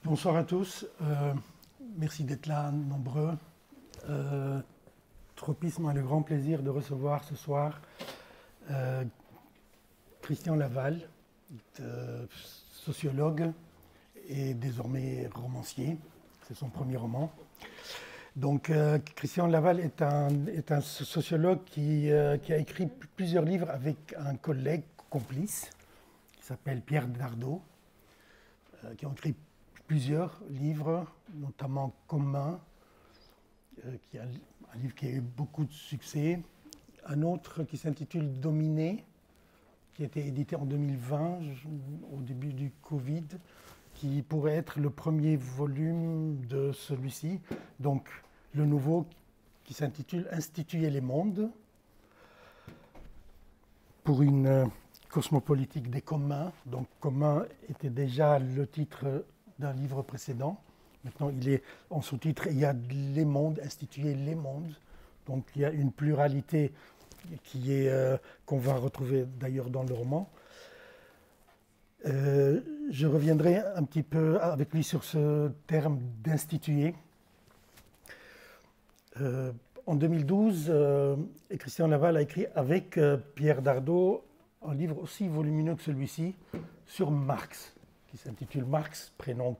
Bonsoir à tous. Merci d'être là nombreux. Tropisme a le grand plaisir de recevoir ce soir Christian Laval, sociologue et désormais romancier. C'est son premier roman. Donc, Christian Laval est un sociologue qui a écrit plusieurs livres avec un collègue complice qui s'appelle Pierre Dardot, qui ont écrit plusieurs livres, notamment Commun, qui est un livre qui a eu beaucoup de succès. Un autre qui s'intitule Dominé, qui a été édité en 2020, au début du Covid, qui pourrait être le premier volume de celui-ci. Donc, le nouveau qui s'intitule Instituer les mondes, pour une cosmopolitique des communs. Donc, Commun était déjà le titre d'un livre précédent. Maintenant, il est en sous-titre, il y a les mondes, instituer les mondes. Donc, il y a une pluralité qu'on va retrouver d'ailleurs dans le roman. Je reviendrai un petit peu avec lui sur ce terme d'instituer. En 2012, Christian Laval a écrit avec Pierre Dardot un livre aussi volumineux que celui-ci sur Marx, qui s'intitule Marx, prénom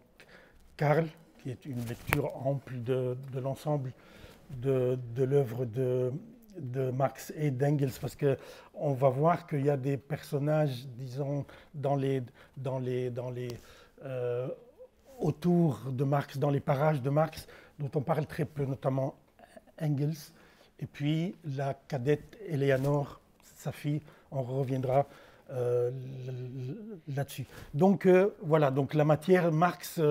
Karl, qui est une lecture ample de l'ensemble de l'œuvre de Marx et d'Engels, parce qu'on va voir qu'il y a des personnages, disons, autour de Marx, dans les parages de Marx, dont on parle très peu, notamment Engels, et puis la cadette Eleanor, sa fille, on reviendra là-dessus. Donc voilà, donc la matière, Marx,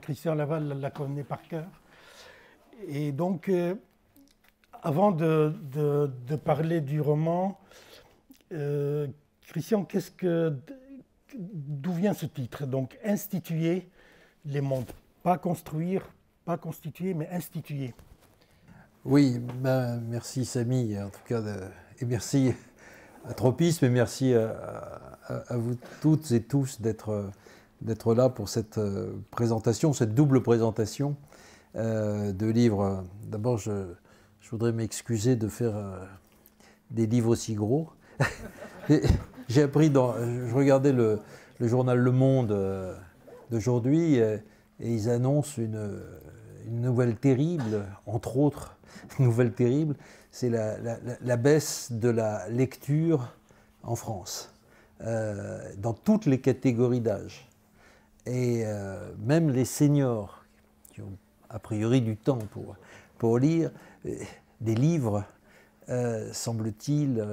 Christian Laval la connaît par cœur. Et donc, avant de parler du roman, Christian, d'où vient ce titre? Donc, instituer les mondes, pas construire, pas constituer, mais instituer. Oui, merci Samy, en tout cas, et merci à Tropisme, et merci à vous toutes et tous d'être là pour cette présentation, cette double présentation de livres. D'abord, je voudrais m'excuser de faire des livres aussi gros. J'ai appris, je regardais le journal Le Monde d'aujourd'hui, et ils annoncent une nouvelle terrible, entre autres, nouvelle terrible, c'est la baisse de la lecture en France, dans toutes les catégories d'âge. Et même les seniors, qui ont a priori du temps pour lire, des livres, semble-t-il,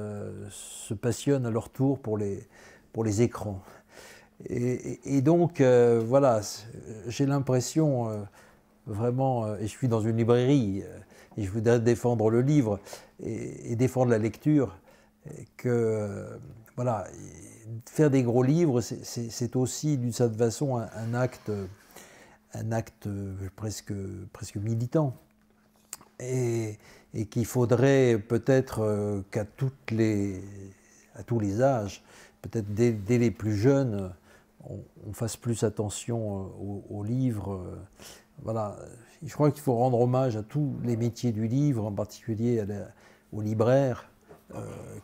se passionnent à leur tour pour les écrans. Et donc, voilà, j'ai l'impression, vraiment, et je suis dans une librairie, et je voudrais défendre le livre et défendre la lecture, que, voilà, faire des gros livres, c'est aussi, d'une certaine façon, un acte presque militant. Et qu'il faudrait peut-être qu'à tous les âges, peut-être dès les plus jeunes, on fasse plus attention aux livres. Voilà. Je crois qu'il faut rendre hommage à tous les métiers du livre, en particulier aux libraires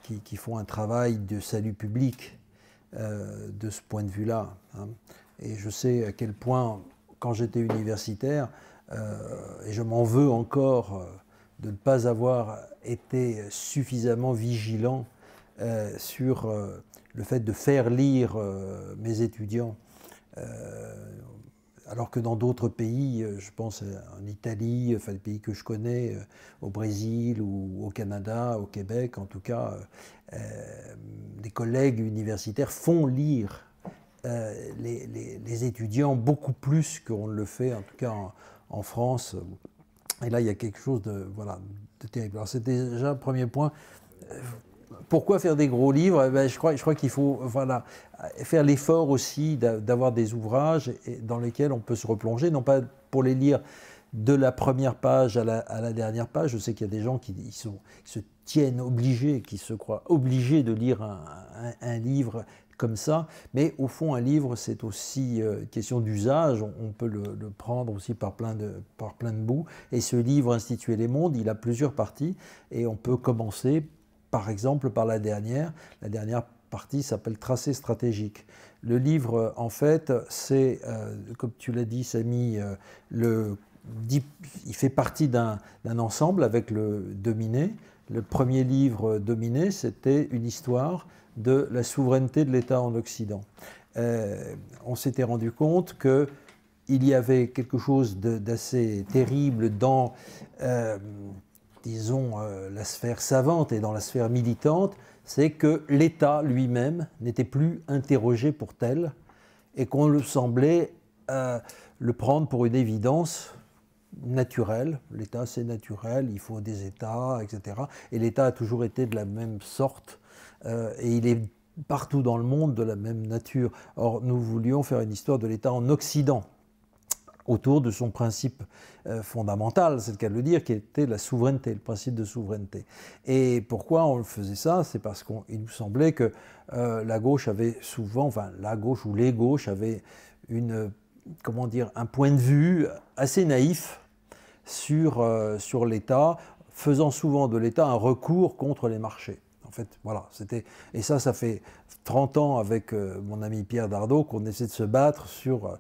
qui font un travail de salut public de ce point de vue-là. Hein. Et je sais à quel point, quand j'étais universitaire, et je m'en veux encore de ne pas avoir été suffisamment vigilant sur le fait de faire lire mes étudiants, alors que dans d'autres pays, je pense en Italie, enfin les pays que je connais, au Brésil ou au Canada, au Québec en tout cas, les collègues universitaires font lire les étudiants beaucoup plus qu'on ne le fait, en tout cas en France. Et là, il y a quelque chose de terrible. Alors, c'était déjà un premier point. Pourquoi faire des gros livres? Je crois qu'il faut faire l'effort aussi d'avoir des ouvrages dans lesquels on peut se replonger, non pas pour les lire de la première page à la dernière page. Je sais qu'il y a des gens qui se tiennent obligés, qui se croient obligés de lire un livre comme ça, mais au fond, un livre, c'est aussi une question d'usage. On peut le prendre aussi par plein de bouts. Et ce livre, Instituer les mondes, il a plusieurs parties, et on peut commencer, par exemple, par la dernière. La dernière partie s'appelle Tracé stratégique. Le livre, en fait, c'est, comme tu l'as dit, Samy, il fait partie d'un ensemble avec le Dominé. Le premier livre Dominé, c'était une histoire de la souveraineté de l'État en Occident. On s'était rendu compte qu'il y avait quelque chose d'assez terrible dans, disons, la sphère savante et dans la sphère militante, c'est que l'État lui-même n'était plus interrogé pour tel et qu'on le semblait le prendre pour une évidence naturelle. L'État, c'est naturel, il faut des États, etc. Et l'État a toujours été de la même sorte. Et il est partout dans le monde de la même nature. Or, nous voulions faire une histoire de l'État en Occident, autour de son principe fondamental, c'est le cas de le dire, qui était la souveraineté, le principe de souveraineté. Et pourquoi on faisait ça? C'est parce qu'il nous semblait que la gauche avait souvent, enfin la gauche ou les gauches avaient un point de vue assez naïf sur l'État, faisant souvent de l'État un recours contre les marchés. En fait, voilà, et ça fait 30 ans avec mon ami Pierre Dardot qu'on essaie de se battre sur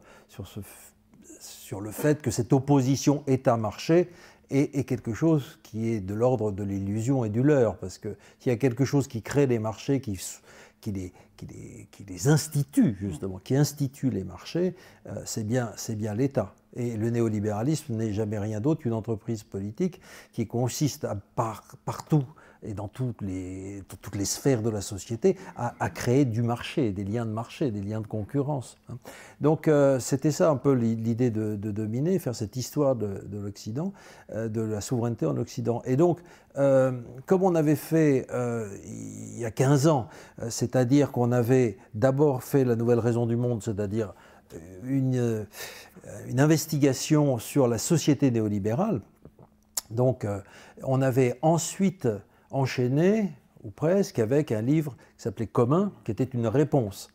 le fait que cette opposition État-marché est quelque chose qui est de l'ordre de l'illusion et du leurre, parce que s'il y a quelque chose qui crée les marchés, qui les institue justement, qui institue les marchés, c'est bien l'État. Et le néolibéralisme n'est jamais rien d'autre qu'une entreprise politique qui consiste partout et dans toutes les sphères de la société à créer du marché, des liens de marché, des liens de concurrence. Donc c'était ça un peu l'idée de Dominer, faire cette histoire de l'Occident, de la souveraineté en Occident. Et donc, comme on avait fait il y a 15 ans, c'est-à-dire qu'on avait d'abord fait la nouvelle raison du monde, c'est-à-dire une investigation sur la société néolibérale. Donc, on avait ensuite enchaîné, ou presque, avec un livre qui s'appelait Commun, qui était une réponse.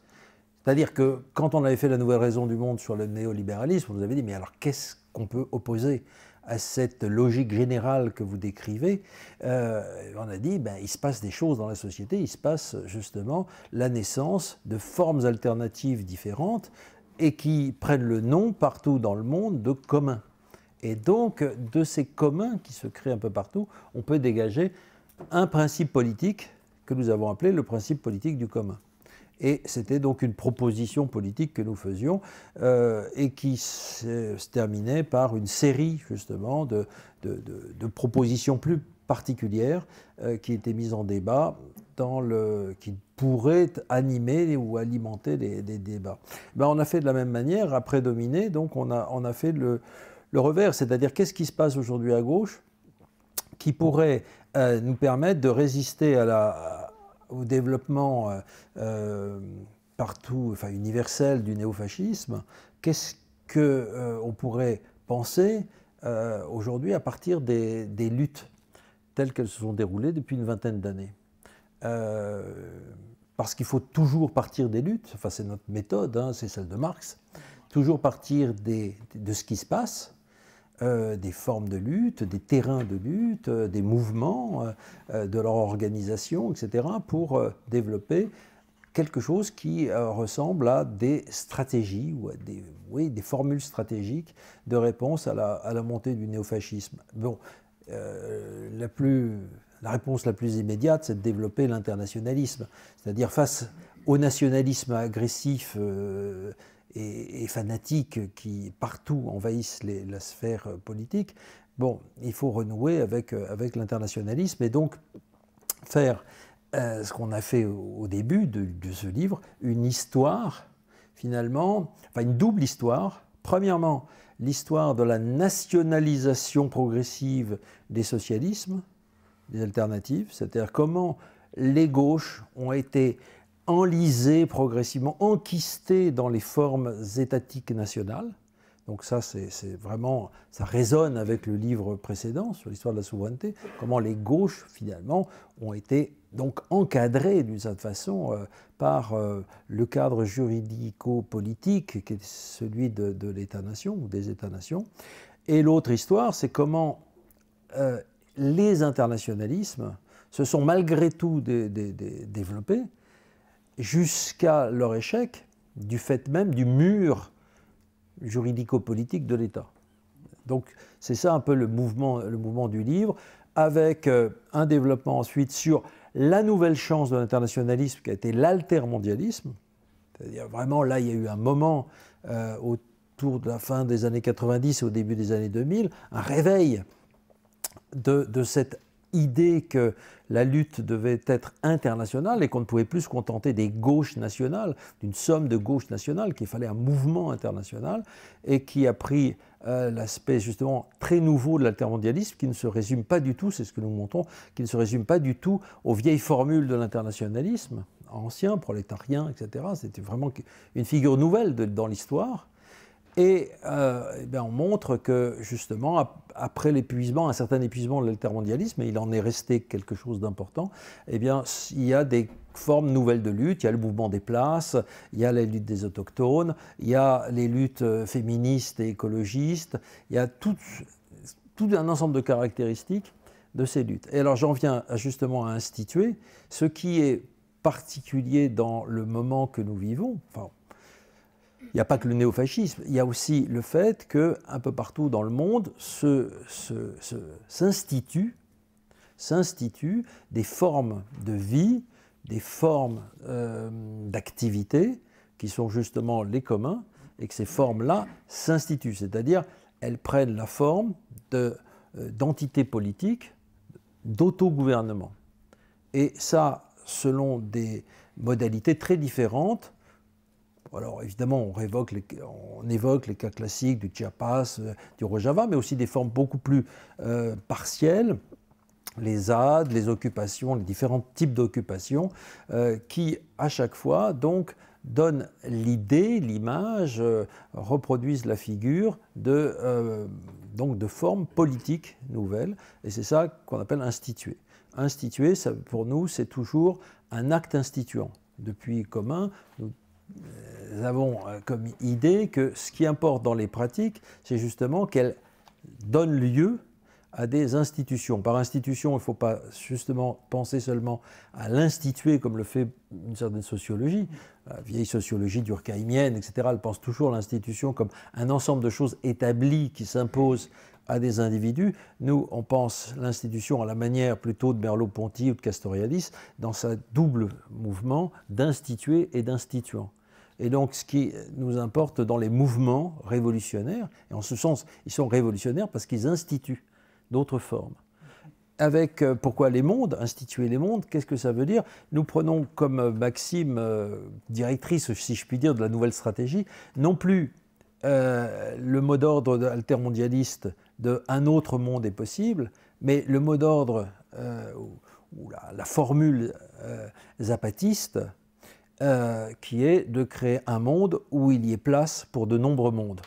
C'est-à-dire que quand on avait fait la nouvelle raison du monde sur le néolibéralisme, on nous avait dit, mais alors qu'est-ce qu'on peut opposer à cette logique générale que vous décrivez? On a dit, il se passe des choses dans la société, il se passe justement la naissance de formes alternatives différentes, et qui prennent le nom partout dans le monde de communs. Et donc, de ces communs qui se créent un peu partout, on peut dégager un principe politique que nous avons appelé le principe politique du commun. Et c'était donc une proposition politique que nous faisions et qui se terminait par une série justement de propositions plus particulières qui étaient mises en débat, qui pourraient animer ou alimenter des débats. On a fait de la même manière, après Dominer, donc on a fait le revers, c'est-à-dire qu'est-ce qui se passe aujourd'hui à gauche qui pourrait nous permettre de résister au développement partout, enfin universel du néofascisme. Qu'est-ce qu'on pourrait penser aujourd'hui à partir des luttes telles qu'elles se sont déroulées depuis une vingtaine d'années? Parce qu'il faut toujours partir des luttes, enfin c'est notre méthode, c'est celle de Marx, toujours partir de ce qui se passe, des formes de lutte, des terrains de lutte, des mouvements, de leur organisation, etc., pour développer quelque chose qui ressemble à des stratégies ou à des formules stratégiques de réponse à la montée du néofascisme. Bon, la réponse la plus immédiate, c'est de développer l'internationalisme, c'est-à-dire face au nationalisme agressif et fanatique qui partout envahissent la sphère politique. Bon, il faut renouer avec l'internationalisme et donc faire ce qu'on a fait au début de ce livre, une histoire finalement, enfin une double histoire. Premièrement, l'histoire de la nationalisation progressive des socialismes, des alternatives, c'est-à-dire comment les gauches ont été enlisées progressivement, enquistées dans les formes étatiques nationales, Donc ça, c'est vraiment, ça résonne avec le livre précédent sur l'histoire de la souveraineté, comment les gauches, finalement, ont été donc encadrées d'une certaine façon par le cadre juridico-politique qui est celui de l'État-nation ou des États-nations. Et l'autre histoire, c'est comment les internationalismes se sont malgré tout développés jusqu'à leur échec du fait même du mur juridico-politique de l'État. Donc c'est ça un peu le mouvement du livre, avec un développement ensuite sur la nouvelle chance de l'internationalisme qui a été l'altermondialisme. C'est-à-dire vraiment là il y a eu un moment autour de la fin des années 90 et au début des années 2000, un réveil de cette idée que la lutte devait être internationale et qu'on ne pouvait plus se contenter des gauches nationales, d'une somme de gauches nationales, qu'il fallait un mouvement international et qui a pris l'aspect justement très nouveau de l'altermondialisme qui ne se résume pas du tout, c'est ce que nous montrons, qui ne se résume pas du tout aux vieilles formules de l'internationalisme ancien, prolétarien, etc. C'était vraiment une figure nouvelle dans l'histoire. Et on montre que, justement, après l'épuisement, un certain épuisement de l'altermondialisme, et il en est resté quelque chose d'important, eh bien, il y a des formes nouvelles de lutte. Il y a le mouvement des places, il y a la lutte des autochtones, il y a les luttes féministes et écologistes, il y a tout un ensemble de caractéristiques de ces luttes. Et alors, j'en viens justement à instituer ce qui est particulier dans le moment que nous vivons. Enfin, il n'y a pas que le néofascisme, il y a aussi le fait qu'un peu partout dans le monde s'instituent des formes de vie, des formes d'activité qui sont justement les communs, et que ces formes-là s'instituent, c'est-à-dire elles prennent la forme d'entités politiques, d'autogouvernement. Et ça, selon des modalités très différentes. Alors évidemment, on évoque les cas classiques du Chiapas, du Rojava, mais aussi des formes beaucoup plus partielles, les ZAD, les occupations, les différents types d'occupations, qui à chaque fois donc donnent l'idée, l'image, reproduisent la figure de formes politiques nouvelles, et c'est ça qu'on appelle instituer. Instituer, ça, pour nous, c'est toujours un acte instituant. Depuis commun, nous avons comme idée que ce qui importe dans les pratiques, c'est justement qu'elles donnent lieu à des institutions. Par institution, il ne faut pas justement penser seulement à l'instituer comme le fait une certaine sociologie, la vieille sociologie durkheimienne, etc. Elle pense toujours à l'institution comme un ensemble de choses établies qui s'imposent à des individus. Nous, on pense l'institution à la manière plutôt de Merleau-Ponty ou de Castoriadis, dans sa double mouvement d'instituer et d'instituant. Et donc, ce qui nous importe dans les mouvements révolutionnaires, et en ce sens, ils sont révolutionnaires parce qu'ils instituent d'autres formes. Avec, pourquoi les mondes, instituer les mondes, qu'est-ce que ça veut dire? Nous prenons comme maxime directrice, si je puis dire, de la nouvelle stratégie, non plus le mot d'ordre altermondialiste de « un autre monde est possible », mais le mot d'ordre ou la formule zapatiste qui est de créer un monde où il y ait place pour de nombreux mondes.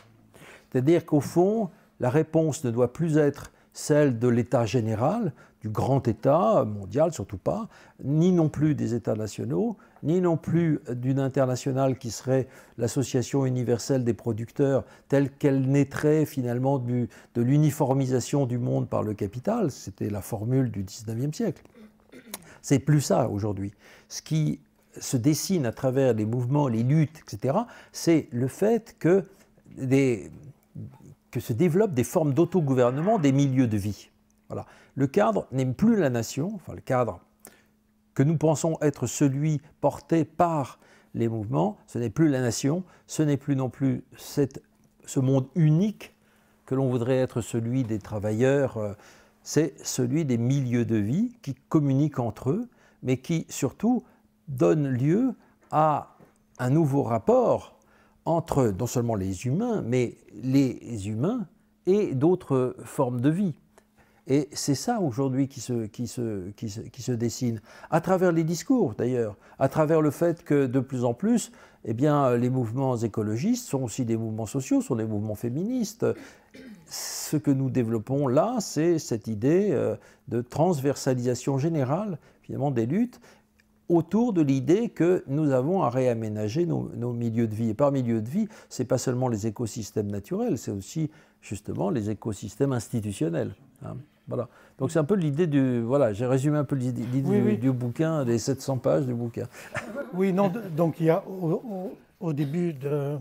C'est-à-dire qu'au fond, la réponse ne doit plus être celle de l'État général, du grand État mondial, surtout pas, ni non plus des États nationaux, ni non plus d'une internationale qui serait l'Association universelle des producteurs, telle qu'elle naîtrait finalement de l'uniformisation du monde par le capital. C'était la formule du XIXe siècle. C'est plus ça aujourd'hui. Ce qui se dessine à travers les mouvements, les luttes, etc., c'est le fait que se développent des formes d'autogouvernement des milieux de vie. Voilà. Le cadre n'est plus la nation, enfin le cadre que nous pensons être celui porté par les mouvements, ce n'est plus la nation, ce n'est plus non plus ce monde unique que l'on voudrait être celui des travailleurs, c'est celui des milieux de vie qui communiquent entre eux, mais qui surtout donnent lieu à un nouveau rapport entre non seulement les humains, mais les humains et d'autres formes de vie. Et c'est ça aujourd'hui qui se dessine, à travers les discours d'ailleurs, à travers le fait que de plus en plus, eh bien, les mouvements écologistes sont aussi des mouvements sociaux, sont des mouvements féministes. Ce que nous développons là, c'est cette idée de transversalisation générale, finalement, des luttes, autour de l'idée que nous avons à réaménager nos milieux de vie. Et par milieu de vie, ce n'est pas seulement les écosystèmes naturels, c'est aussi justement les écosystèmes institutionnels. Hein. Voilà. Donc c'est un peu l'idée du... Voilà, j'ai résumé un peu l'idée du bouquin, des 700 pages du bouquin. Oui, non, donc il y a au début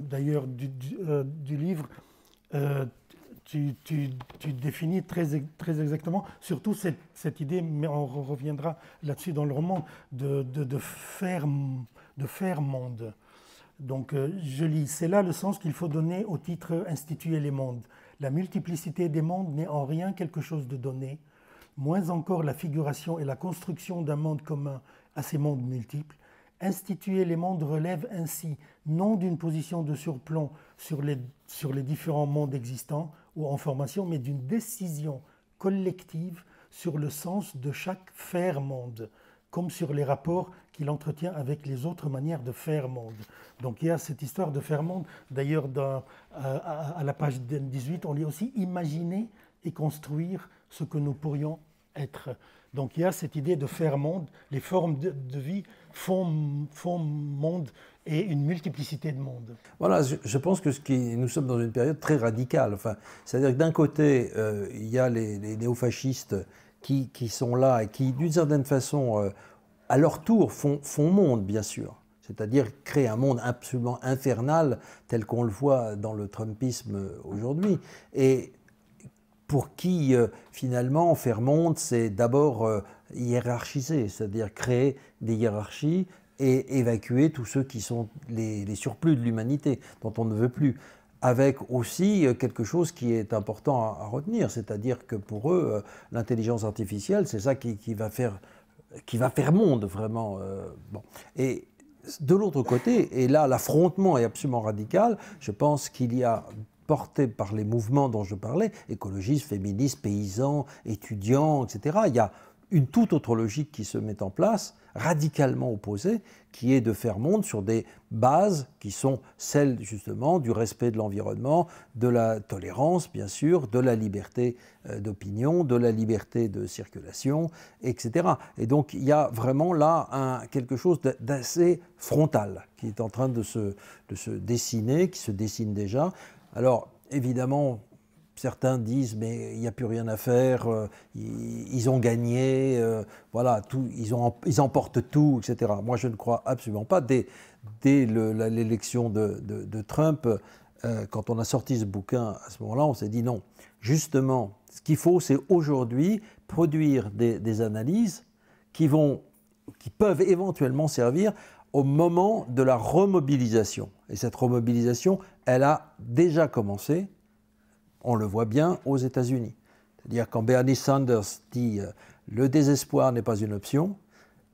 d'ailleurs du livre, tu définis très exactement, surtout cette idée, mais on reviendra là-dessus dans le roman, de faire monde. Donc je lis, c'est là le sens qu'il faut donner au titre « Instituer les mondes ». La multiplicité des mondes n'est en rien quelque chose de donné, moins encore la figuration et la construction d'un monde commun à ces mondes multiples. Instituer les mondes relève ainsi non d'une position de surplomb sur les différents mondes existants ou en formation, mais d'une décision collective sur le sens de chaque faire monde, comme sur les rapports qu'il entretient avec les autres manières de faire monde. Donc il y a cette histoire de faire monde. D'ailleurs, à la page 18, on lit aussi « imaginer et construire ce que nous pourrions être ». Donc il y a cette idée de faire monde. Les formes de vie font monde et une multiplicité de mondes. Voilà, je pense que nous sommes dans une période très radicale. Enfin, c'est-à-dire que d'un côté, il y a les néofascistes qui sont là et qui, d'une certaine façon, à leur tour, font monde, bien sûr. C'est-à-dire créer un monde absolument infernal tel qu'on le voit dans le Trumpisme aujourd'hui. Et pour qui, finalement, faire monde, c'est d'abord hiérarchiser, c'est-à-dire créer des hiérarchies et évacuer tous ceux qui sont les surplus de l'humanité, dont on ne veut plus. Avec aussi quelque chose qui est important à retenir, c'est-à-dire que pour eux, l'intelligence artificielle, c'est ça qui va faire monde, vraiment. Bon. Et de l'autre côté, et là l'affrontement est absolument radical, je pense qu'il y a, porté par les mouvements dont je parlais, écologistes, féministes, paysans, étudiants, etc., il y a une toute autre logique qui se met en place, radicalement opposée, qui est de faire monde sur des bases qui sont celles justement du respect de l'environnement, de la tolérance bien sûr, de la liberté d'opinion, de la liberté de circulation, etc. Et donc il y a vraiment là quelque chose d'assez frontal qui est en train de se dessiner, qui se dessine déjà. Alors évidemment, certains disent mais il n'y a plus rien à faire, ils ont gagné, voilà, ils emportent tout, etc. Moi je ne crois absolument pas. Dès l'élection de Trump, quand on a sorti ce bouquin, à ce moment-là, on s'est dit non. Justement, ce qu'il faut, c'est aujourd'hui produire des analyses qui peuvent éventuellement servir au moment de la remobilisation. Et cette remobilisation, elle a déjà commencé. On le voit bien aux États-Unis. C'est-à-dire quand Bernie Sanders dit « le désespoir n'est pas une option »,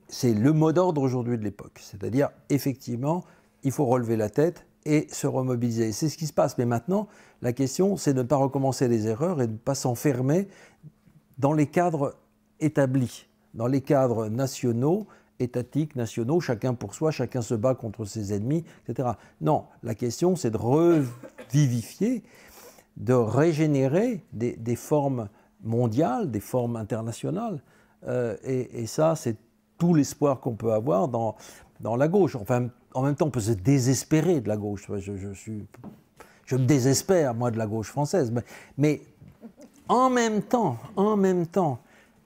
c'est le mot d'ordre aujourd'hui de l'époque. C'est-à-dire, effectivement, il faut relever la tête et se remobiliser. C'est ce qui se passe. Mais maintenant, la question, c'est de ne pas recommencer les erreurs et de ne pas s'enfermer dans les cadres établis, dans les cadres nationaux, étatiques, nationaux, chacun pour soi, chacun se bat contre ses ennemis, etc. Non, la question, c'est de revivifier, de régénérer des formes mondiales, des formes internationales. Et ça, c'est tout l'espoir qu'on peut avoir dans la gauche. Enfin, en même temps, on peut se désespérer de la gauche. Je me désespère, moi, de la gauche française. Mais en même temps,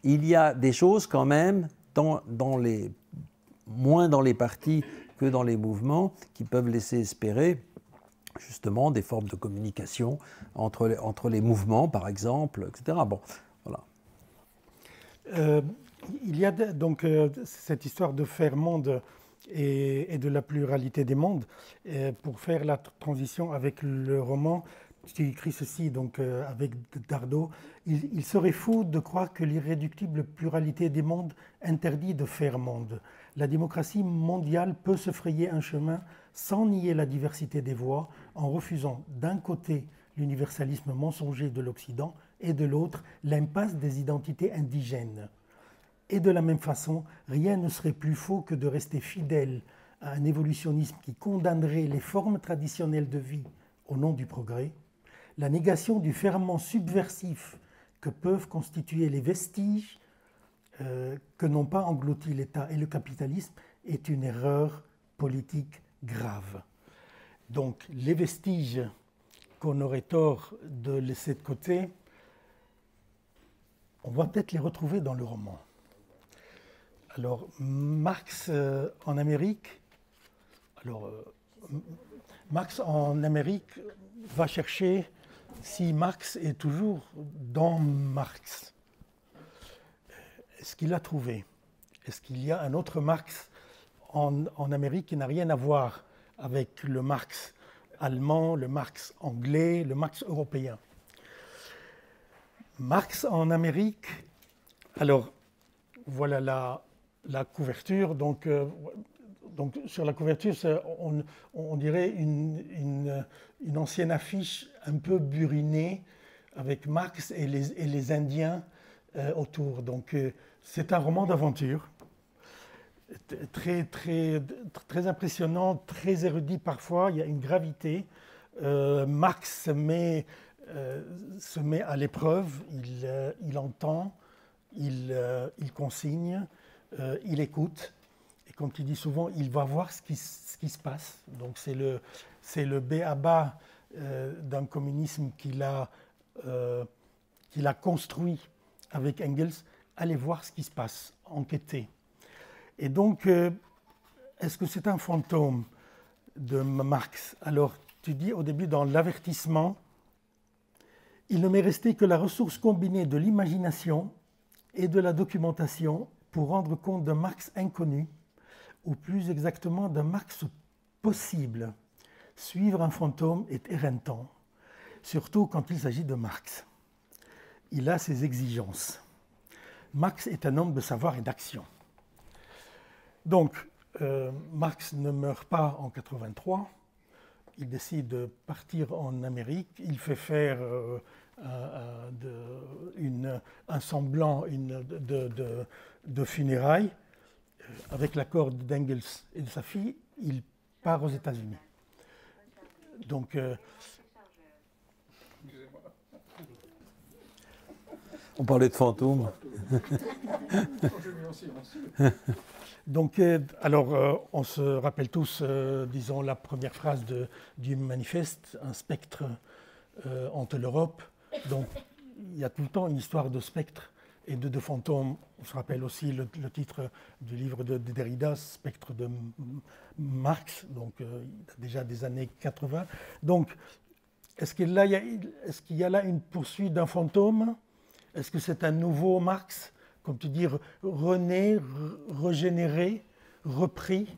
il y a des choses quand même, moins dans les partis que dans les mouvements, qui peuvent laisser espérer justement des formes de communication entre les mouvements, par exemple, etc. Bon, voilà. Il y a donc cette histoire de faire monde et de la pluralité des mondes. Pour faire la transition avec le roman, tu écris ceci donc, avec Dardot. Il serait fou de croire que l'irréductible pluralité des mondes interdit de faire monde. La démocratie mondiale peut se frayer un chemin sans nier la diversité des voies, en refusant d'un côté l'universalisme mensonger de l'Occident et de l'autre l'impasse des identités indigènes. Et de la même façon, rien ne serait plus faux que de rester fidèle à un évolutionnisme qui condamnerait les formes traditionnelles de vie au nom du progrès, la négation du ferment subversif que peuvent constituer les vestiges que n'ont pas englouti l'État et le capitalisme est une erreur politique grave. Donc les vestiges qu'on aurait tort de laisser de côté, on va peut-être les retrouver dans le roman. Alors, Marx en Amérique, Marx en Amérique va chercher si Marx est toujours dans Marx. Est-ce qu'il l'a trouvé? Est-ce qu'il y a un autre Marx en Amérique qui n'a rien à voir avec le Marx allemand, le Marx anglais, le Marx européen? Marx en Amérique, alors voilà la couverture, donc sur la couverture, on dirait une ancienne affiche un peu burinée avec Marx et les Indiens autour. Donc c'est un roman d'aventure, très, très, très impressionnant, très érudit parfois, il y a une gravité. Marx se met à l'épreuve, il entend, il consigne, il écoute. Et comme tu dis souvent, il va voir ce qui se passe. Donc c'est le b.a.-ba d'un communisme qu'il a construit avec Engels. Allez voir ce qui se passe, enquêter. Et donc, est-ce que c'est un fantôme de Marx? Alors, tu dis au début dans l'avertissement, il ne m'est resté que la ressource combinée de l'imagination et de la documentation pour rendre compte d'un Marx inconnu, ou plus exactement d'un Marx possible. Suivre un fantôme est éreintant, surtout quand il s'agit de Marx. Il a ses exigences. Marx est un homme de savoir et d'action. Donc, Marx ne meurt pas en 83, il décide de partir en Amérique, il fait faire un semblant de funérailles. Avec l'accord d'Engels et de sa fille, il part aux États-Unis. Donc, on parlait de fantômes. Donc, alors, on se rappelle tous, disons, la première phrase du manifeste, un spectre hante l'Europe. Donc, il y a tout le temps une histoire de spectre et de fantômes. On se rappelle aussi le titre du livre de Derrida, Spectre de Marx, donc déjà des années 80. Donc, est-ce qu'il y a là une poursuite d'un fantôme? Est-ce que c'est un nouveau Marx, comme tu dis, rené, régénéré, repris?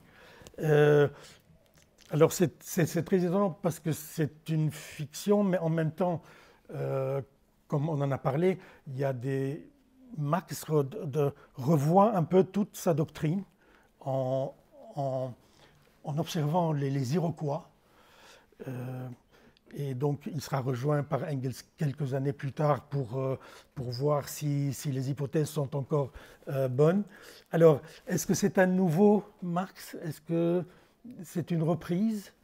Alors c'est très étonnant parce que c'est une fiction, mais en même temps, comme on en a parlé, il y a des... Marx revoit un peu toute sa doctrine en observant les Iroquois. Et donc, il sera rejoint par Engels quelques années plus tard pour voir si les hypothèses sont encore bonnes. Alors, est-ce que c'est un nouveau Marx? Est-ce que c'est une reprise?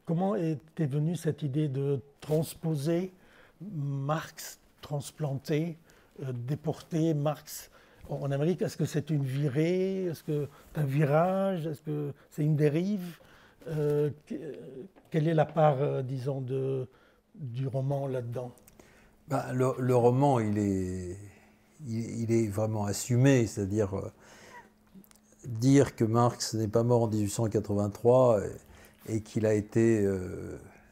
Comment était venue cette idée de transposer Marx, transplanter, déporter Marx en Amérique? Est-ce que c'est une virée? Est-ce que c'est un virage? Est-ce que c'est une dérive? Quelle est la part, disons, du roman là-dedans? Le roman, il est vraiment assumé, c'est-à-dire dire que Marx n'est pas mort en 1883 et qu'il a été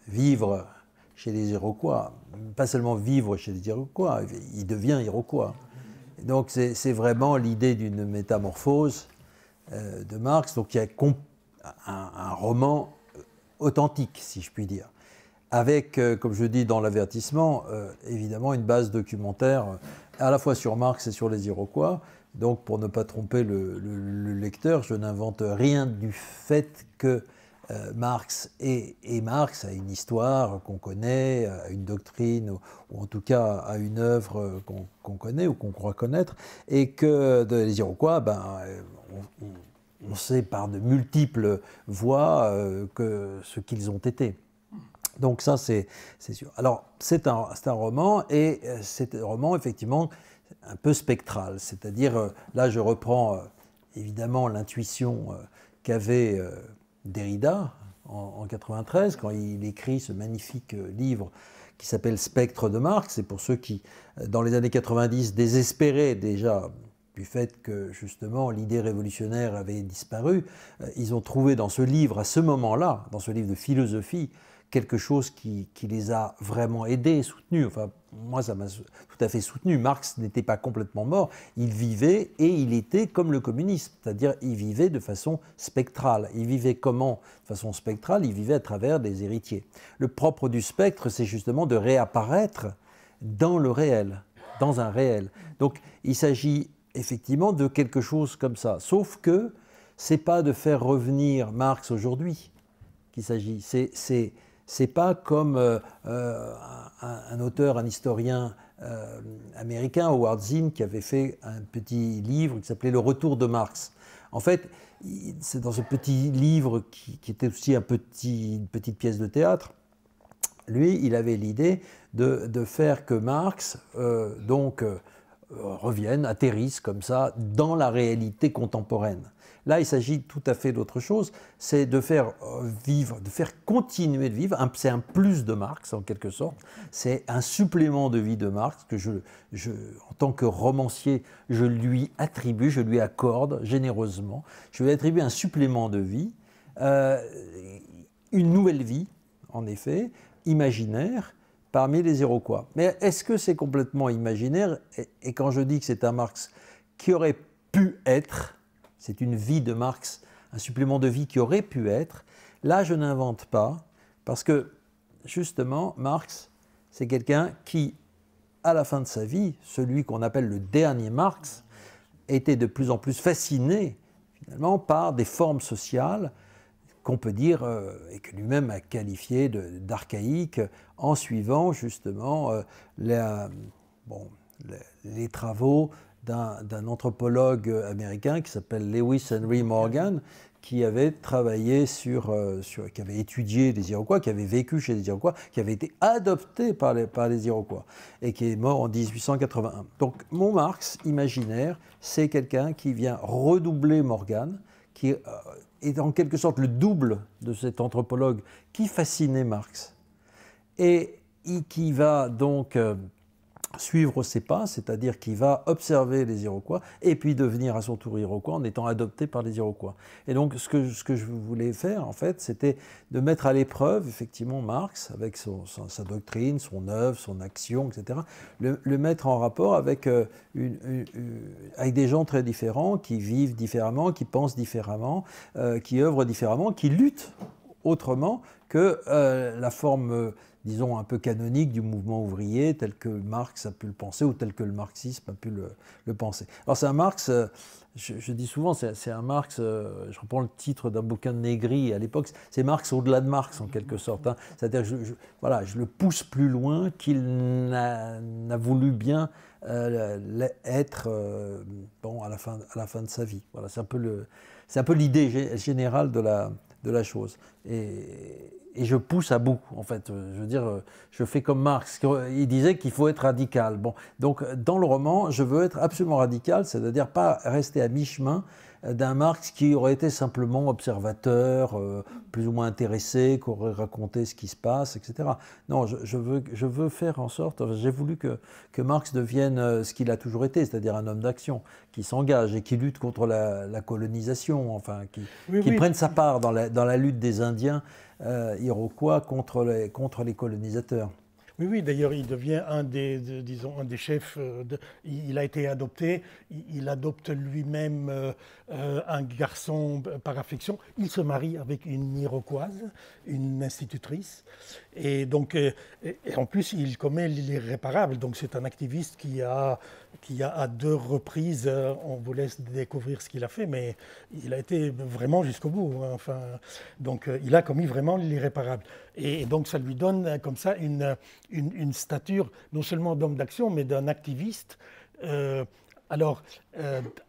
vivre chez les Iroquois, pas seulement vivre chez les Iroquois, il devient Iroquois. Donc c'est vraiment l'idée d'une métamorphose de Marx, donc il y a un roman authentique, si je puis dire, avec, comme je dis dans l'avertissement, évidemment une base documentaire à la fois sur Marx et sur les Iroquois. Donc pour ne pas tromper le lecteur, je n'invente rien du fait que Marx et Marx a une histoire qu'on connaît, a une doctrine, ou en tout cas a une œuvre qu'on connaît ou qu'on croit connaître, et que les Iroquois, on sait par de multiples voies ce qu'ils ont été. Donc ça, c'est sûr. Alors, c'est un roman, et c'est un roman, effectivement, un peu spectral. C'est-à-dire, là, je reprends évidemment l'intuition qu'avait Derrida en 1993, quand il écrit ce magnifique livre qui s'appelle Spectre de Marx. Et pour ceux qui, dans les années 90, désespéraient déjà du fait que, justement, l'idée révolutionnaire avait disparu, ils ont trouvé dans ce livre, à ce moment-là, dans ce livre de philosophie, quelque chose qui les a vraiment aidés, soutenus. Enfin, moi, ça m'a tout à fait soutenu. Marx n'était pas complètement mort, il vivait, et il était comme le communisme, c'est-à-dire il vivait de façon spectrale. Il vivait comment? De façon spectrale, il vivait à travers des héritiers. Le propre du spectre, c'est justement de réapparaître dans le réel, dans un réel. Donc, il s'agit effectivement de quelque chose comme ça, sauf que c'est pas de faire revenir Marx aujourd'hui qu'il s'agit, c'est pas comme un auteur, un historien américain, Howard Zinn, qui avait fait un petit livre qui s'appelait Le Retour de Marx. En fait, c'est dans ce petit livre qui était aussi une petite pièce de théâtre. Lui, il avait l'idée de faire que Marx revienne, atterrisse comme ça dans la réalité contemporaine. Là, il s'agit tout à fait d'autre chose, c'est de faire vivre, de faire continuer de vivre. C'est un plus de Marx, en quelque sorte. C'est un supplément de vie de Marx que en tant que romancier, je lui attribue, je lui accorde généreusement. Je lui attribue un supplément de vie, une nouvelle vie, en effet, imaginaire, parmi les Iroquois. Mais est-ce que c'est complètement imaginaire? Et quand je dis que c'est un Marx qui aurait pu être, c'est une vie de Marx, un supplément de vie qui aurait pu être, là je n'invente pas, parce que justement Marx, c'est quelqu'un qui, à la fin de sa vie, celui qu'on appelle le dernier Marx, était de plus en plus fasciné finalement par des formes sociales qu'on peut dire, et que lui-même a qualifié d'archaïques, en suivant justement les travaux d'un anthropologue américain qui s'appelle Lewis Henry Morgan, qui avait travaillé qui avait étudié les Iroquois, qui avait vécu chez les Iroquois, qui avait été adopté par les Iroquois, et qui est mort en 1881. Donc mon Marx imaginaire, c'est quelqu'un qui vient redoubler Morgan, qui est en quelque sorte le double de cet anthropologue qui fascinait Marx, et qui va donc suivre ses pas, c'est-à-dire qui va observer les Iroquois et puis devenir à son tour Iroquois en étant adopté par les Iroquois. Et donc ce que je voulais faire en fait, c'était de mettre à l'épreuve effectivement Marx avec sa doctrine, son œuvre, son action, etc. Le mettre en rapport avec des gens très différents, qui vivent différemment, qui pensent différemment, qui œuvrent différemment, qui luttent autrement que la forme disons, un peu canonique du mouvement ouvrier, tel que Marx a pu le penser, ou tel que le marxisme a pu le penser. Alors c'est un Marx, je dis souvent, c'est un Marx, je reprends le titre d'un bouquin de Négri à l'époque, c'est Marx au-delà de Marx en quelque sorte. Hein. C'est-à-dire que je le pousse plus loin qu'il n'a voulu bien être à la fin de sa vie. Voilà, c'est un peu l'idée générale de la chose. Et je pousse à bout, en fait. Je veux dire, je fais comme Marx. Il disait qu'il faut être radical. Bon, donc, dans le roman, je veux être absolument radical, c'est-à-dire pas rester à mi-chemin d'un Marx qui aurait été simplement observateur, plus ou moins intéressé, qui aurait raconté ce qui se passe, etc. Non, je veux faire en sorte, j'ai voulu que Marx devienne ce qu'il a toujours été, c'est-à-dire un homme d'action, qui s'engage et qui lutte contre la colonisation, enfin, qui prenne sa part dans la lutte des Indiens Iroquois contre les colonisateurs. Oui, d'ailleurs, il devient un des chefs. Il a été adopté. Il adopte lui-même un garçon par affection. Il se marie avec une Iroquoise, une institutrice. Et donc, et en plus, il commet l'irréparable. Donc, c'est un activiste qui a à 2 reprises, on vous laisse découvrir ce qu'il a fait, mais il a été vraiment jusqu'au bout. Hein. Enfin, donc, il a commis vraiment l'irréparable. Et donc, ça lui donne comme ça une stature, non seulement d'homme d'action, mais d'un activiste Alors,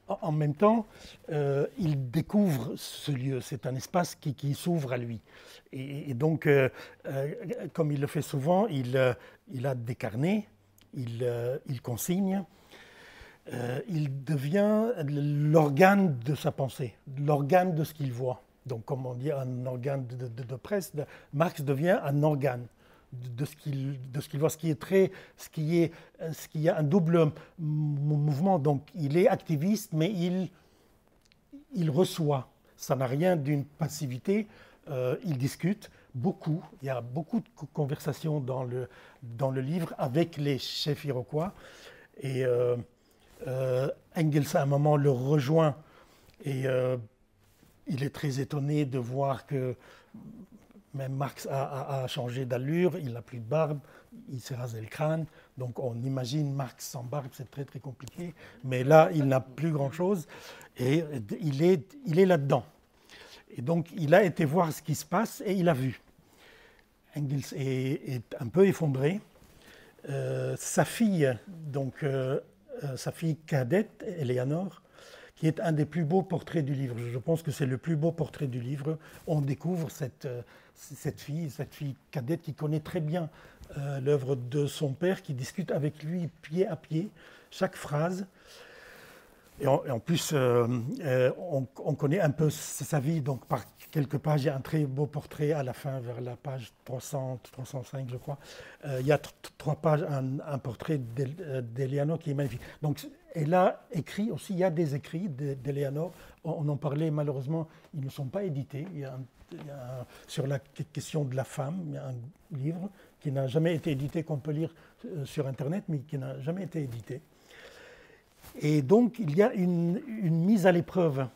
en même temps, il découvre ce lieu. C'est un espace qui s'ouvre à lui. Et donc, comme il le fait souvent, il a des carnets, il consigne. Il devient l'organe de sa pensée, l'organe de ce qu'il voit. Donc, comme on dit, un organe de presse, Marx devient un organe de ce qu'il voit, ce qui a un double mouvement. Donc, il est activiste, mais il reçoit. Ça n'a rien d'une passivité. Il discute beaucoup. Il y a beaucoup de conversations dans le livre avec les chefs iroquois. Et Engels, à un moment, le rejoint et il est très étonné de voir que même Marx a changé d'allure, il n'a plus de barbe, il s'est rasé le crâne. Donc on imagine Marx sans barbe, c'est très très compliqué. Mais là, il n'a plus grand-chose et il est là-dedans. Et donc il a été voir ce qui se passe et il a vu. Engels est un peu effondré. Sa fille, sa fille cadette, Eleanor, qui est un des plus beaux portraits du livre. Je pense que c'est le plus beau portrait du livre. On découvre cette fille cadette qui connaît très bien l'œuvre de son père, qui discute avec lui pied à pied, chaque phrase. Et en plus, on connaît un peu sa vie, donc par quelques pages, il y a un très beau portrait à la fin, vers la page 300, 305, je crois. Il y a 3 pages, un portrait d'Eleanor qui est magnifique. Donc, elle a écrit aussi, il y a des écrits d'Eleanor, on en parlait malheureusement, ils ne sont pas édités. Sur la question de la femme, il y a un livre qui n'a jamais été édité, qu'on peut lire sur Internet, mais qui n'a jamais été édité. Et donc, il y a une mise à l'épreuve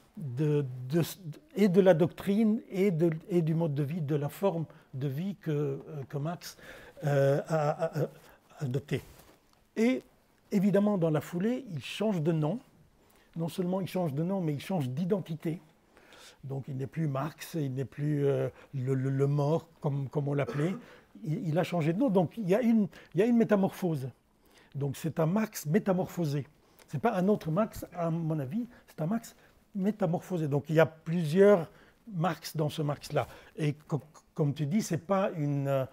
et de la doctrine et du mode de vie, de la forme de vie que Marx a adopté. Et évidemment, dans la foulée, il change de nom. Non seulement il change de nom, mais il change d'identité. Donc, il n'est plus Marx, il n'est plus le mort, comme on l'appelait. Il a changé de nom. Donc, il y a une métamorphose. Donc, c'est un Marx métamorphosé. Ce n'est pas un autre Marx, à mon avis, c'est un Marx métamorphosé. Donc il y a plusieurs Marx dans ce Marx-là. Et comme tu dis, ce n'est pas une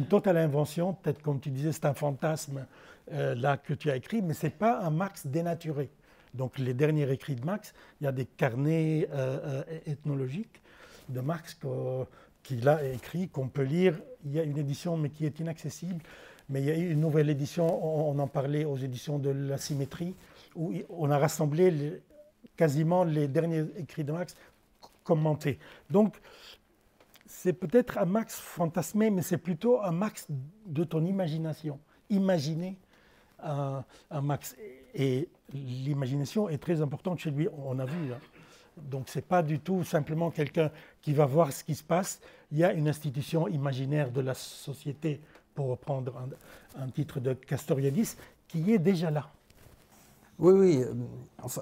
totale invention. Peut-être comme tu disais, c'est un fantasme là que tu as écrit, mais ce n'est pas un Marx dénaturé. Donc les derniers écrits de Marx, il y a des carnets ethnologiques de Marx qu'il a écrit, qu'on peut lire. Il y a une édition, mais qui est inaccessible. Mais il y a eu une nouvelle édition, on en parlait aux éditions de la Symétrie, où on a rassemblé quasiment les derniers écrits de Marx commentés. Donc, c'est peut-être un Marx fantasmé, mais c'est plutôt un Marx de ton imagination. Imaginer un Marx. Et l'imagination est très importante chez lui, on a vu. Hein. Donc, ce n'est pas du tout simplement quelqu'un qui va voir ce qui se passe. Il y a une institution imaginaire de la société, pour reprendre un titre de Castoriadis, qui est déjà là. Oui.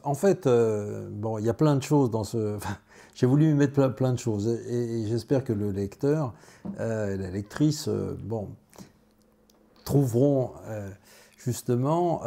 En fait, bon, il y a plein de choses dans ce... Enfin, j'ai voulu y mettre plein de choses et j'espère que le lecteur, la lectrice, trouveront justement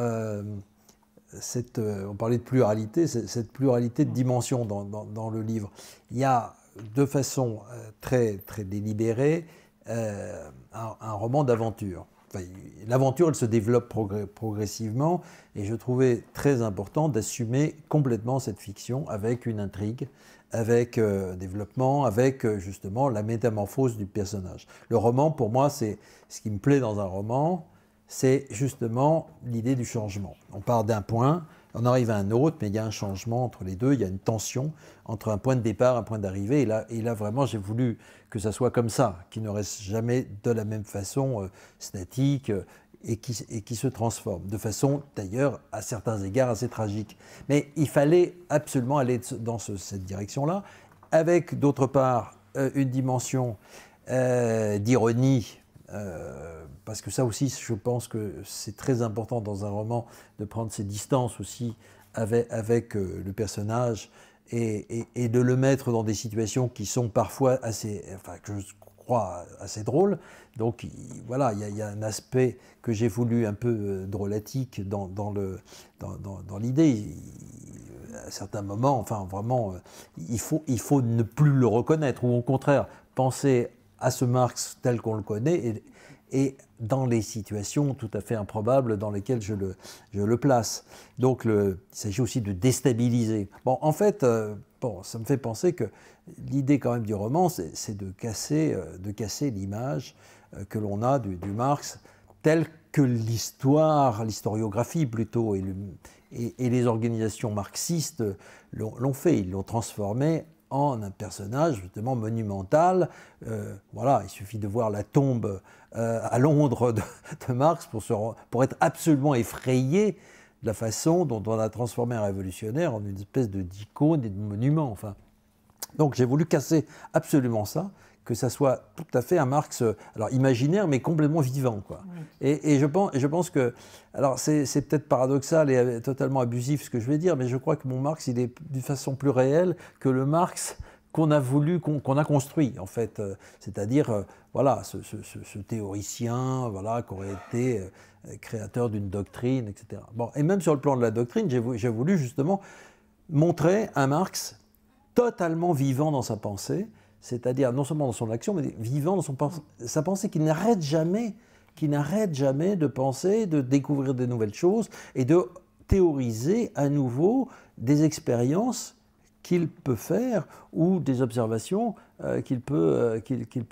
on parlait de pluralité, cette pluralité de dimensions dans le livre. Il y a de façon très, très délibérée un roman d'aventure. Enfin, l'aventure, elle se développe progressivement et je trouvais très important d'assumer complètement cette fiction avec une intrigue, avec développement, avec justement la métamorphose du personnage. Le roman, pour moi, c'est ce qui me plaît dans un roman, c'est justement l'idée du changement. On part d'un point, on arrive à un autre, mais il y a un changement entre les deux, il y a une tension entre un point de départ et un point d'arrivée. Et là, vraiment, j'ai voulu que ça soit comme ça, qu'il ne reste jamais de la même façon statique et qui se transforme, de façon d'ailleurs à certains égards assez tragique. Mais il fallait absolument aller dans cette direction-là, avec d'autre part une dimension d'ironie, parce que ça aussi, je pense que c'est très important dans un roman de prendre ses distances aussi avec le personnage et de le mettre dans des situations qui sont parfois assez, enfin, que je crois, assez drôle. Donc voilà, il y a un aspect que j'ai voulu un peu drôlatique dans l'idée. À certains moments, enfin vraiment, il faut ne plus le reconnaître, ou au contraire, penser à ce Marx tel qu'on le connaît, et dans les situations tout à fait improbables dans lesquelles je le place. Donc il s'agit aussi de déstabiliser. Bon, en fait, ça me fait penser que l'idée quand même du roman, c'est de casser l'image que l'on a du Marx telle que l'historiographie plutôt, et les organisations marxistes l'ont fait. Ils l'ont transformé en un personnage justement monumental. Voilà, il suffit de voir la tombe à Londres de Marx pour être absolument effrayé de la façon dont on a transformé un révolutionnaire en une espèce d'icône et de monument. Enfin. Donc j'ai voulu casser absolument ça, que ça soit tout à fait un Marx, alors imaginaire, mais complètement vivant, quoi. Oui. Et je pense que, alors c'est peut-être paradoxal et totalement abusif ce que je vais dire, mais je crois que mon Marx, il est d'une façon plus réelle que le Marx qu'on a voulu, qu'on a construit, en fait. C'est-à-dire, voilà, ce théoricien, voilà, qui aurait été créateur d'une doctrine, etc. Bon, et même sur le plan de la doctrine, j'ai voulu justement montrer un Marx totalement vivant dans sa pensée, c'est-à-dire non seulement dans son action, mais vivant dans sa pensée, qui n'arrête jamais de penser, de découvrir de nouvelles choses et de théoriser à nouveau des expériences qu'il peut faire ou des observations qu'il peut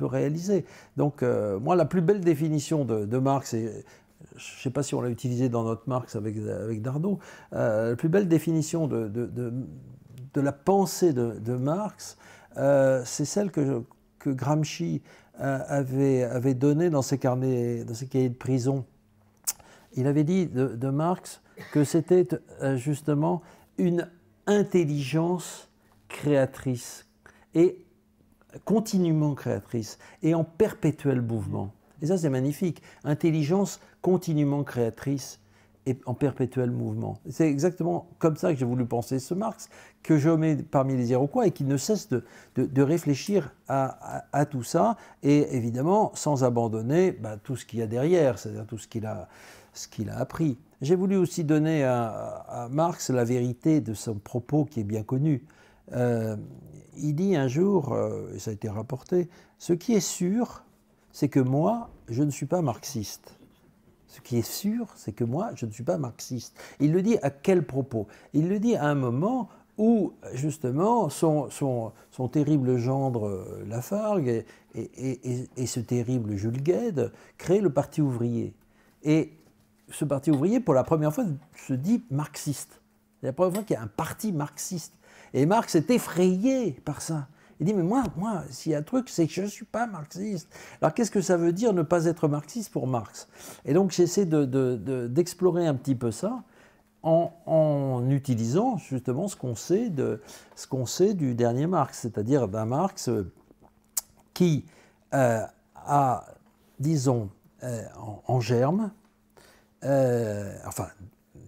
réaliser. Donc moi, la plus belle définition de Marx, et je ne sais pas si on l'a utilisé dans notre Marx avec Dardot, la plus belle définition de la pensée de Marx, c'est celle que Gramsci avait donnée dans ses cahiers de prison. Il avait dit de Marx que c'était justement une intelligence créatrice, et continuellement créatrice, et en perpétuel mouvement. Et ça, c'est magnifique. Intelligence continuellement créatrice et en perpétuel mouvement. C'est exactement comme ça que j'ai voulu penser ce Marx, que je mets parmi les Iroquois et qui ne cesse de réfléchir à tout ça, et évidemment sans abandonner tout ce qu'il y a derrière, c'est-à-dire tout ce qu'il a appris. J'ai voulu aussi donner à Marx la vérité de son propos qui est bien connu. Il dit un jour, et ça a été rapporté, « Ce qui est sûr, c'est que moi, je ne suis pas marxiste. » Ce qui est sûr, c'est que moi, je ne suis pas marxiste. Il le dit à quel propos? Il le dit à un moment où, justement, son terrible gendre Lafargue et ce terrible Jules Guesde créent le Parti ouvrier. Et ce Parti ouvrier, pour la première fois, se dit marxiste. C'est la première fois qu'il y a un parti marxiste. Et Marx est effrayé par ça. Il dit, mais moi, s'il y a un truc, c'est que je ne suis pas marxiste. Alors, qu'est-ce que ça veut dire ne pas être marxiste pour Marx? Et donc, j'essaie d'explorer un petit peu ça en utilisant justement ce qu'on sait du dernier Marx, c'est-à-dire d'un Marx qui a, disons, en germe, enfin,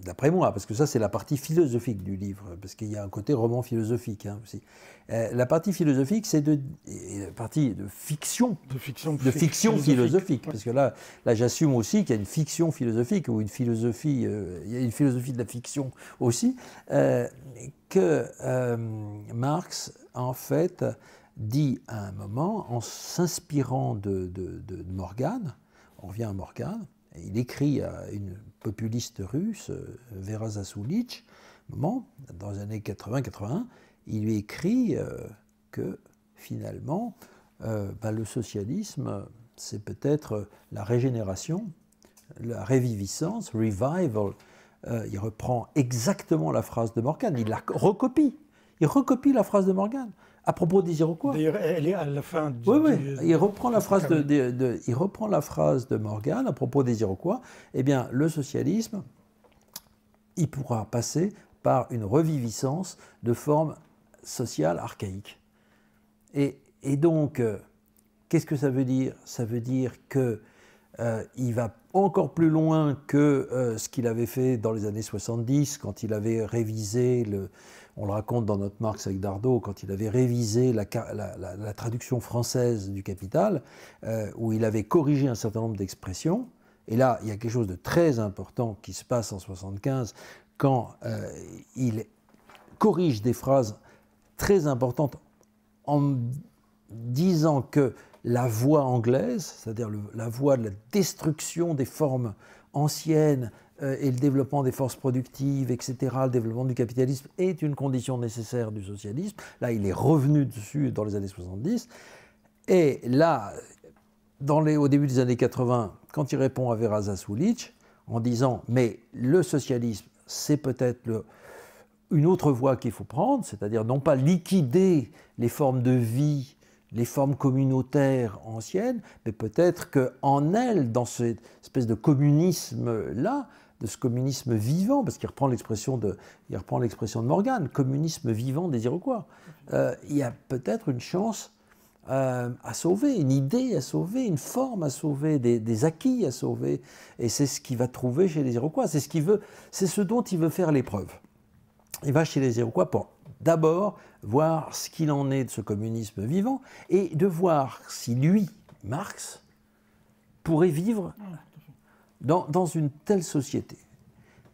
d'après moi, parce que ça c'est la partie philosophique du livre, parce qu'il y a un côté roman philosophique aussi. La partie philosophique, c'est la partie de fiction philosophique, parce que là j'assume aussi qu'il y a une fiction philosophique, ou une philosophie, il y a une philosophie de la fiction aussi, que Marx, en fait, dit à un moment, en s'inspirant de Morgan, on revient à Morgan, il écrit à une populiste russe, Vera Zasulich, dans les années 80-81, il lui écrit que finalement, le socialisme, c'est peut-être la régénération, la réviviscence, revival. Il reprend exactement la phrase de Morgan, il la recopie. Il recopie la phrase de Morgan à propos des Iroquois. D'ailleurs, elle est à la fin du... Oui. Il reprend la phrase de Morgan à propos des Iroquois. Eh bien, le socialisme, il pourra passer par une reviviscence de formes sociales archaïques. Et donc, qu'est-ce que ça veut dire? Ça veut dire que il va encore plus loin que ce qu'il avait fait dans les années 70, quand il avait révisé, on le raconte dans notre Marx avec Dardot, quand il avait révisé la traduction française du Capital, où il avait corrigé un certain nombre d'expressions. Et là, il y a quelque chose de très important qui se passe en 1975, quand il corrige des phrases très importantes en disant que la voie anglaise, c'est-à-dire la voie de la destruction des formes anciennes et le développement des forces productives, etc., le développement du capitalisme est une condition nécessaire du socialisme. Là, il est revenu dessus dans les années 70. Et là, au début des années 80, quand il répond à Vera Zasulich, en disant « mais le socialisme, c'est peut-être une autre voie qu'il faut prendre, c'est-à-dire non pas liquider les formes de vie, les formes communautaires anciennes, mais peut-être qu'en elles, dans cette espèce de communisme-là, de ce communisme vivant, parce qu'il reprend l'expression de Morgan, communisme vivant des Iroquois, il y a peut-être une chance à sauver, une idée à sauver, une forme à sauver, des acquis à sauver, et c'est ce qu'il va trouver chez les Iroquois, c'est ce dont il veut faire l'épreuve. Il va chez les Iroquois pour d'abord voir ce qu'il en est de ce communisme vivant et de voir si lui, Marx, pourrait vivre dans une telle société.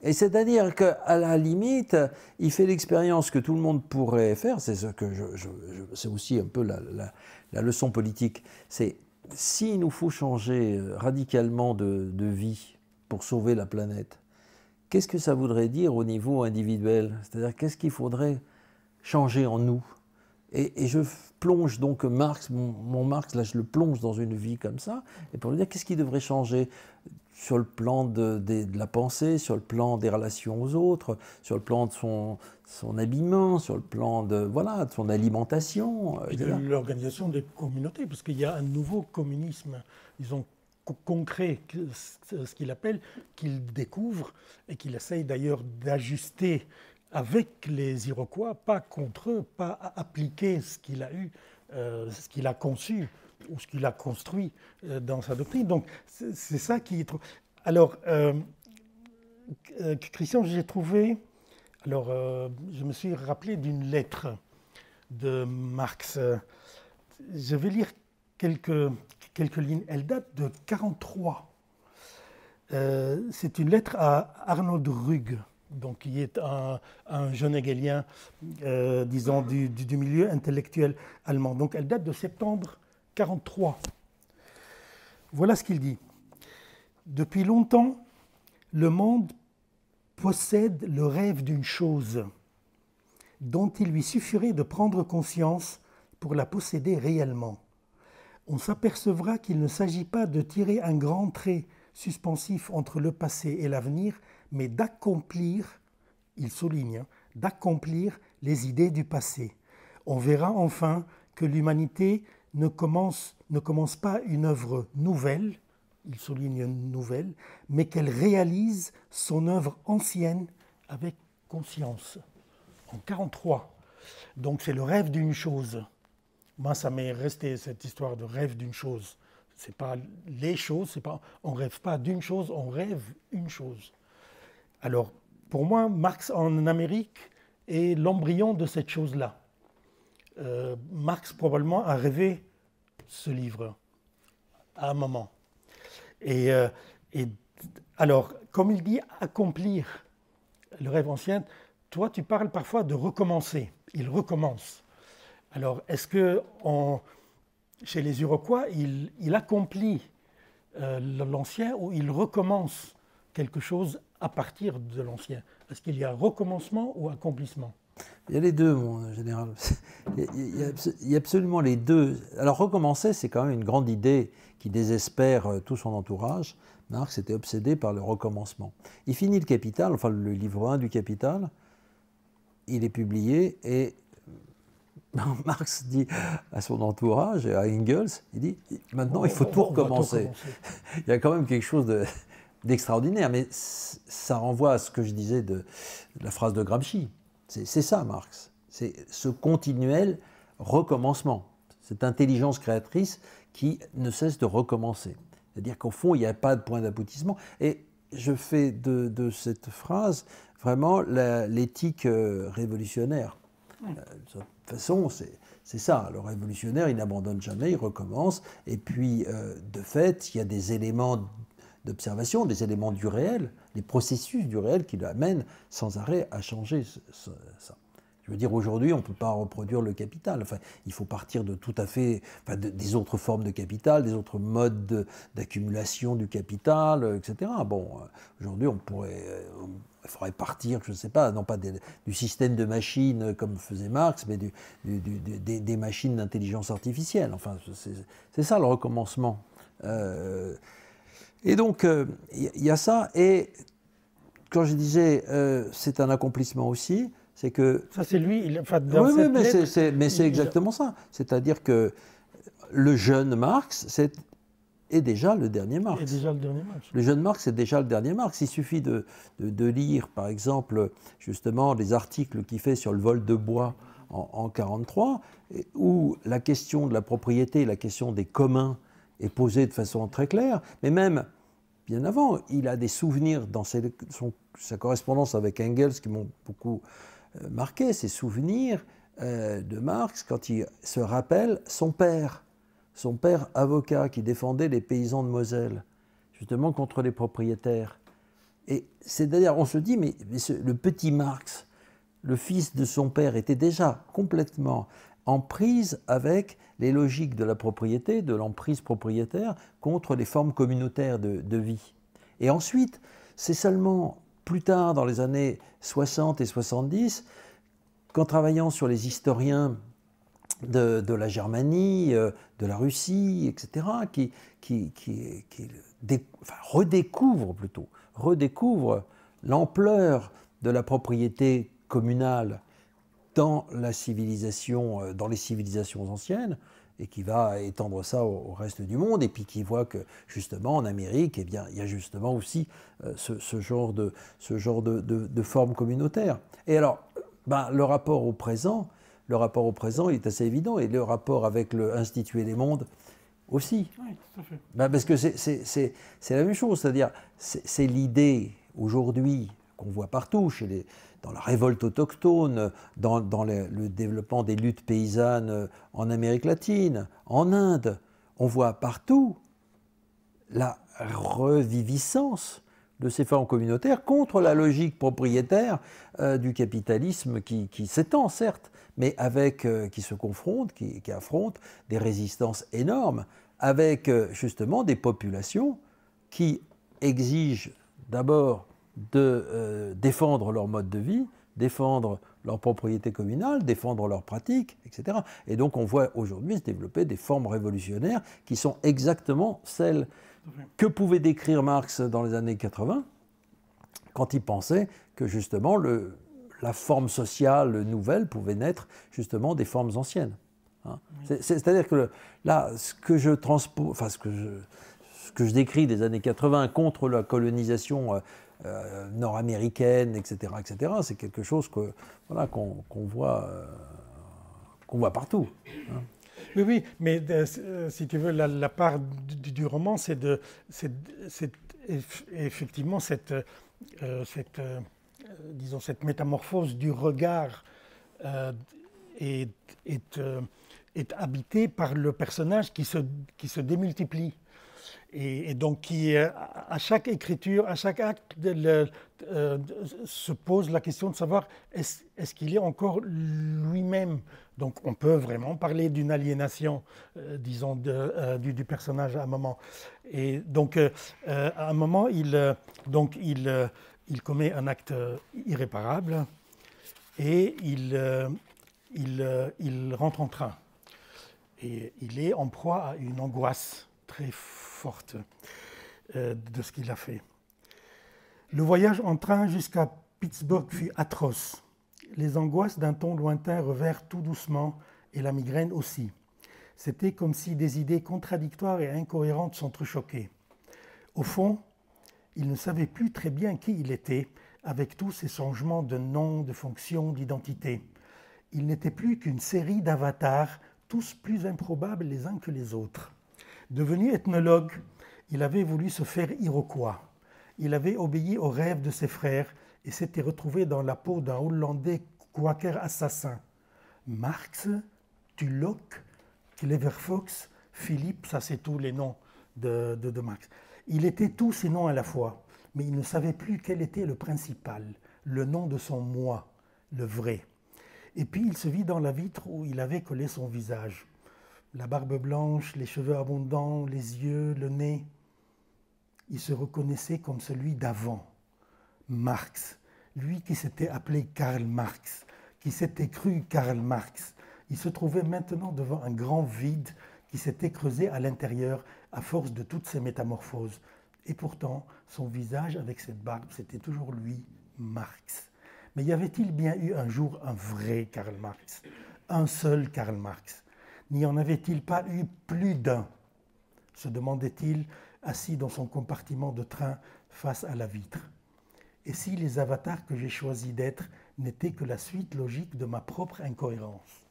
Et c'est-à-dire qu'à la limite, il fait l'expérience que tout le monde pourrait faire, c'est c'est aussi un peu la leçon politique, c'est s'il nous faut changer radicalement de vie pour sauver la planète, qu'est-ce que ça voudrait dire au niveau individuel? C'est-à-dire, qu'est-ce qu'il faudrait changer en nous? Et je plonge donc Marx, mon Marx, là je le plonge dans une vie comme ça, et pour lui dire qu'est-ce qui devrait changer sur le plan de la pensée, sur le plan des relations aux autres, sur le plan de son habillement, sur le plan de son alimentation. Et de l'organisation des communautés, parce qu'il y a un nouveau communisme, disons, concret, ce qu'il appelle, qu'il découvre et qu'il essaye d'ailleurs d'ajuster avec les Iroquois, pas contre eux, pas à appliquer ce qu'il a eu, ce qu'il a conçu ou ce qu'il a construit dans sa doctrine. Donc c'est ça qui est... Alors, Christian, j'ai trouvé... Alors, je me suis rappelé d'une lettre de Marx. Je vais lire quelques lignes. Elle date de 1943. C'est une lettre à Arnold Rügg, donc, qui est un jeune hegelien, disons, du milieu intellectuel allemand. Donc, elle date de septembre 1943. Voilà ce qu'il dit. « Depuis longtemps, le monde possède le rêve d'une chose dont il lui suffirait de prendre conscience pour la posséder réellement. On s'apercevra qu'il ne s'agit pas de tirer un grand trait suspensif entre le passé et l'avenir, mais d'accomplir, il souligne, d'accomplir les idées du passé. On verra enfin que l'humanité ne commence pas une œuvre nouvelle, il souligne nouvelle, mais qu'elle réalise son œuvre ancienne avec conscience. » En 1943. Donc c'est le rêve d'une chose. Moi, ça m'est resté cette histoire de rêve d'une chose. C'est pas les choses, on rêve pas d'une chose, on rêve une chose. Alors, pour moi, Marx en Amérique est l'embryon de cette chose-là. Marx probablement a rêvé ce livre à un moment. Et alors, comme il dit accomplir le rêve ancien, toi tu parles parfois de recommencer. Il recommence. Alors, est-ce que chez les Iroquois, il accomplit l'ancien ou il recommence quelque chose à partir de l'ancien? Est-ce qu'il y a recommencement ou accomplissement? Il y a les deux, mon général. Il y a absolument les deux. Alors, recommencer, c'est quand même une grande idée qui désespère tout son entourage. Marx était obsédé par le recommencement. Il finit le Capital, enfin le livre 1 du Capital, il est publié et Marx dit à son entourage, à Engels, il dit maintenant il faut tout recommencer. Il y a quand même quelque chose d'extraordinaire, mais ça renvoie à ce que je disais de la phrase de Gramsci. C'est ça Marx, c'est ce continuel recommencement, cette intelligence créatrice qui ne cesse de recommencer. C'est-à-dire qu'au fond, il n'y a pas de point d'aboutissement. Et je fais de cette phrase vraiment l'éthique révolutionnaire. De toute façon, c'est ça. Le révolutionnaire, il n'abandonne jamais, il recommence. Et puis, de fait, il y a des éléments d'observation, des éléments du réel, des processus du réel qui l'amènent sans arrêt à changer ça. Je veux dire, aujourd'hui, on ne peut pas reproduire le capital. Enfin, il faut partir de tout à fait, des autres formes de capital, des autres modes d'accumulation du capital, etc. Bon, aujourd'hui, il faudrait partir, je ne sais pas, non pas du système de machines comme faisait Marx, mais des machines d'intelligence artificielle. Enfin, c'est ça le recommencement. Et donc, il y a ça. Et quand je disais, c'est un accomplissement aussi, c'est que... Ça, c'est lui, oui, mais c'est exactement ça. C'est-à-dire que le jeune Marx est déjà le dernier Marx. Le jeune Marx est déjà le dernier Marx. Il suffit de lire, par exemple, justement, les articles qu'il fait sur le vol de bois en 1943, où la question de la propriété, la question des communs est posée de façon très claire. Mais même, bien avant, il a des souvenirs dans sa correspondance avec Engels qui m'ont beaucoup marqué, ces souvenirs de Marx quand il se rappelle son père avocat qui défendait les paysans de Moselle, justement contre les propriétaires. Et c'est-à-dire, on se dit, mais le petit Marx, le fils de son père, était déjà complètement en prise avec les logiques de la propriété, de l'emprise propriétaire, contre les formes communautaires de vie. Et ensuite, c'est seulement plus tard, dans les années 60 et 70, qu'en travaillant sur les historiens de la Germanie, de la Russie, etc., qui redécouvrent l'ampleur de la propriété communale dans la civilisation, dans les civilisations anciennes, et qui va étendre ça au reste du monde, et puis qui voit que justement en Amérique, eh bien, il y a justement aussi ce genre de forme communautaire. Et alors, le rapport au présent, il est assez évident, et le rapport avec le Instituer des mondes aussi. Oui, tout à fait. Parce que c'est la même chose, c'est-à-dire c'est l'idée aujourd'hui qu'on voit partout, dans la révolte autochtone, dans le développement des luttes paysannes en Amérique latine, en Inde. On voit partout la reviviscence de ces formes communautaires contre la logique propriétaire du capitalisme qui s'étend, certes, mais qui se confronte, qui affronte des résistances énormes, avec justement des populations qui exigent d'abord de défendre leur mode de vie, défendre leur propriété communale, défendre leurs pratiques, etc. Et donc on voit aujourd'hui se développer des formes révolutionnaires qui sont exactement celles que pouvait décrire Marx dans les années 80, quand il pensait que justement la forme sociale nouvelle pouvait naître justement des formes anciennes. Hein. C'est-à-dire que là, ce que je décris des années 80 contre la colonisation nord-américaine, etc., c'est quelque chose qu'on voit partout. Hein. Oui, mais si tu veux, la part du roman, c'est effectivement cette métamorphose du regard est habitée par le personnage qui se démultiplie. Et donc qui, à chaque écriture, à chaque acte, se pose la question de savoir est-ce qu'il est encore lui-même. Donc on peut vraiment parler d'une aliénation, disons, du personnage à un moment. Et donc à un moment, il commet un acte irréparable et il rentre en train. Et il est en proie à une angoisse très forte de ce qu'il a fait. Le voyage en train jusqu'à Pittsburgh fut atroce. Les angoisses d'un ton lointain revinrent tout doucement et la migraine aussi. C'était comme si des idées contradictoires et incohérentes s'entrechoquaient. Au fond, il ne savait plus très bien qui il était, avec tous ces changements de nom, de fonction, d'identité. Il n'était plus qu'une série d'avatars, tous plus improbables les uns que les autres. Devenu ethnologue, Il avait voulu se faire Iroquois. Il avait obéi aux rêves de ses frères et s'était retrouvé dans la peau d'un Hollandais quaker assassin. Marx, Tulloch, Cleverfox, Philippe, ça c'est tous les noms de Marx. Il était tous ces noms à la fois, mais il ne savait plus quel était le principal, le nom de son moi, le vrai. Et puis il se vit dans la vitre où il avait collé son visage. La barbe blanche, les cheveux abondants, les yeux, le nez. Il se reconnaissait comme celui d'avant, Marx, lui qui s'était appelé Karl Marx, qui s'était cru Karl Marx. Il se trouvait maintenant devant un grand vide qui s'était creusé à l'intérieur à force de toutes ces métamorphoses. Et pourtant, son visage avec cette barbe, c'était toujours lui, Marx. Mais y avait-il bien eu un jour un vrai Karl Marx, un seul Karl Marx? N'y en avait-il pas eu plus d'un? Se demandait-il, assis dans son compartiment de train face à la vitre. Et si les avatars que j'ai choisi d'être n'étaient que la suite logique de ma propre incohérence?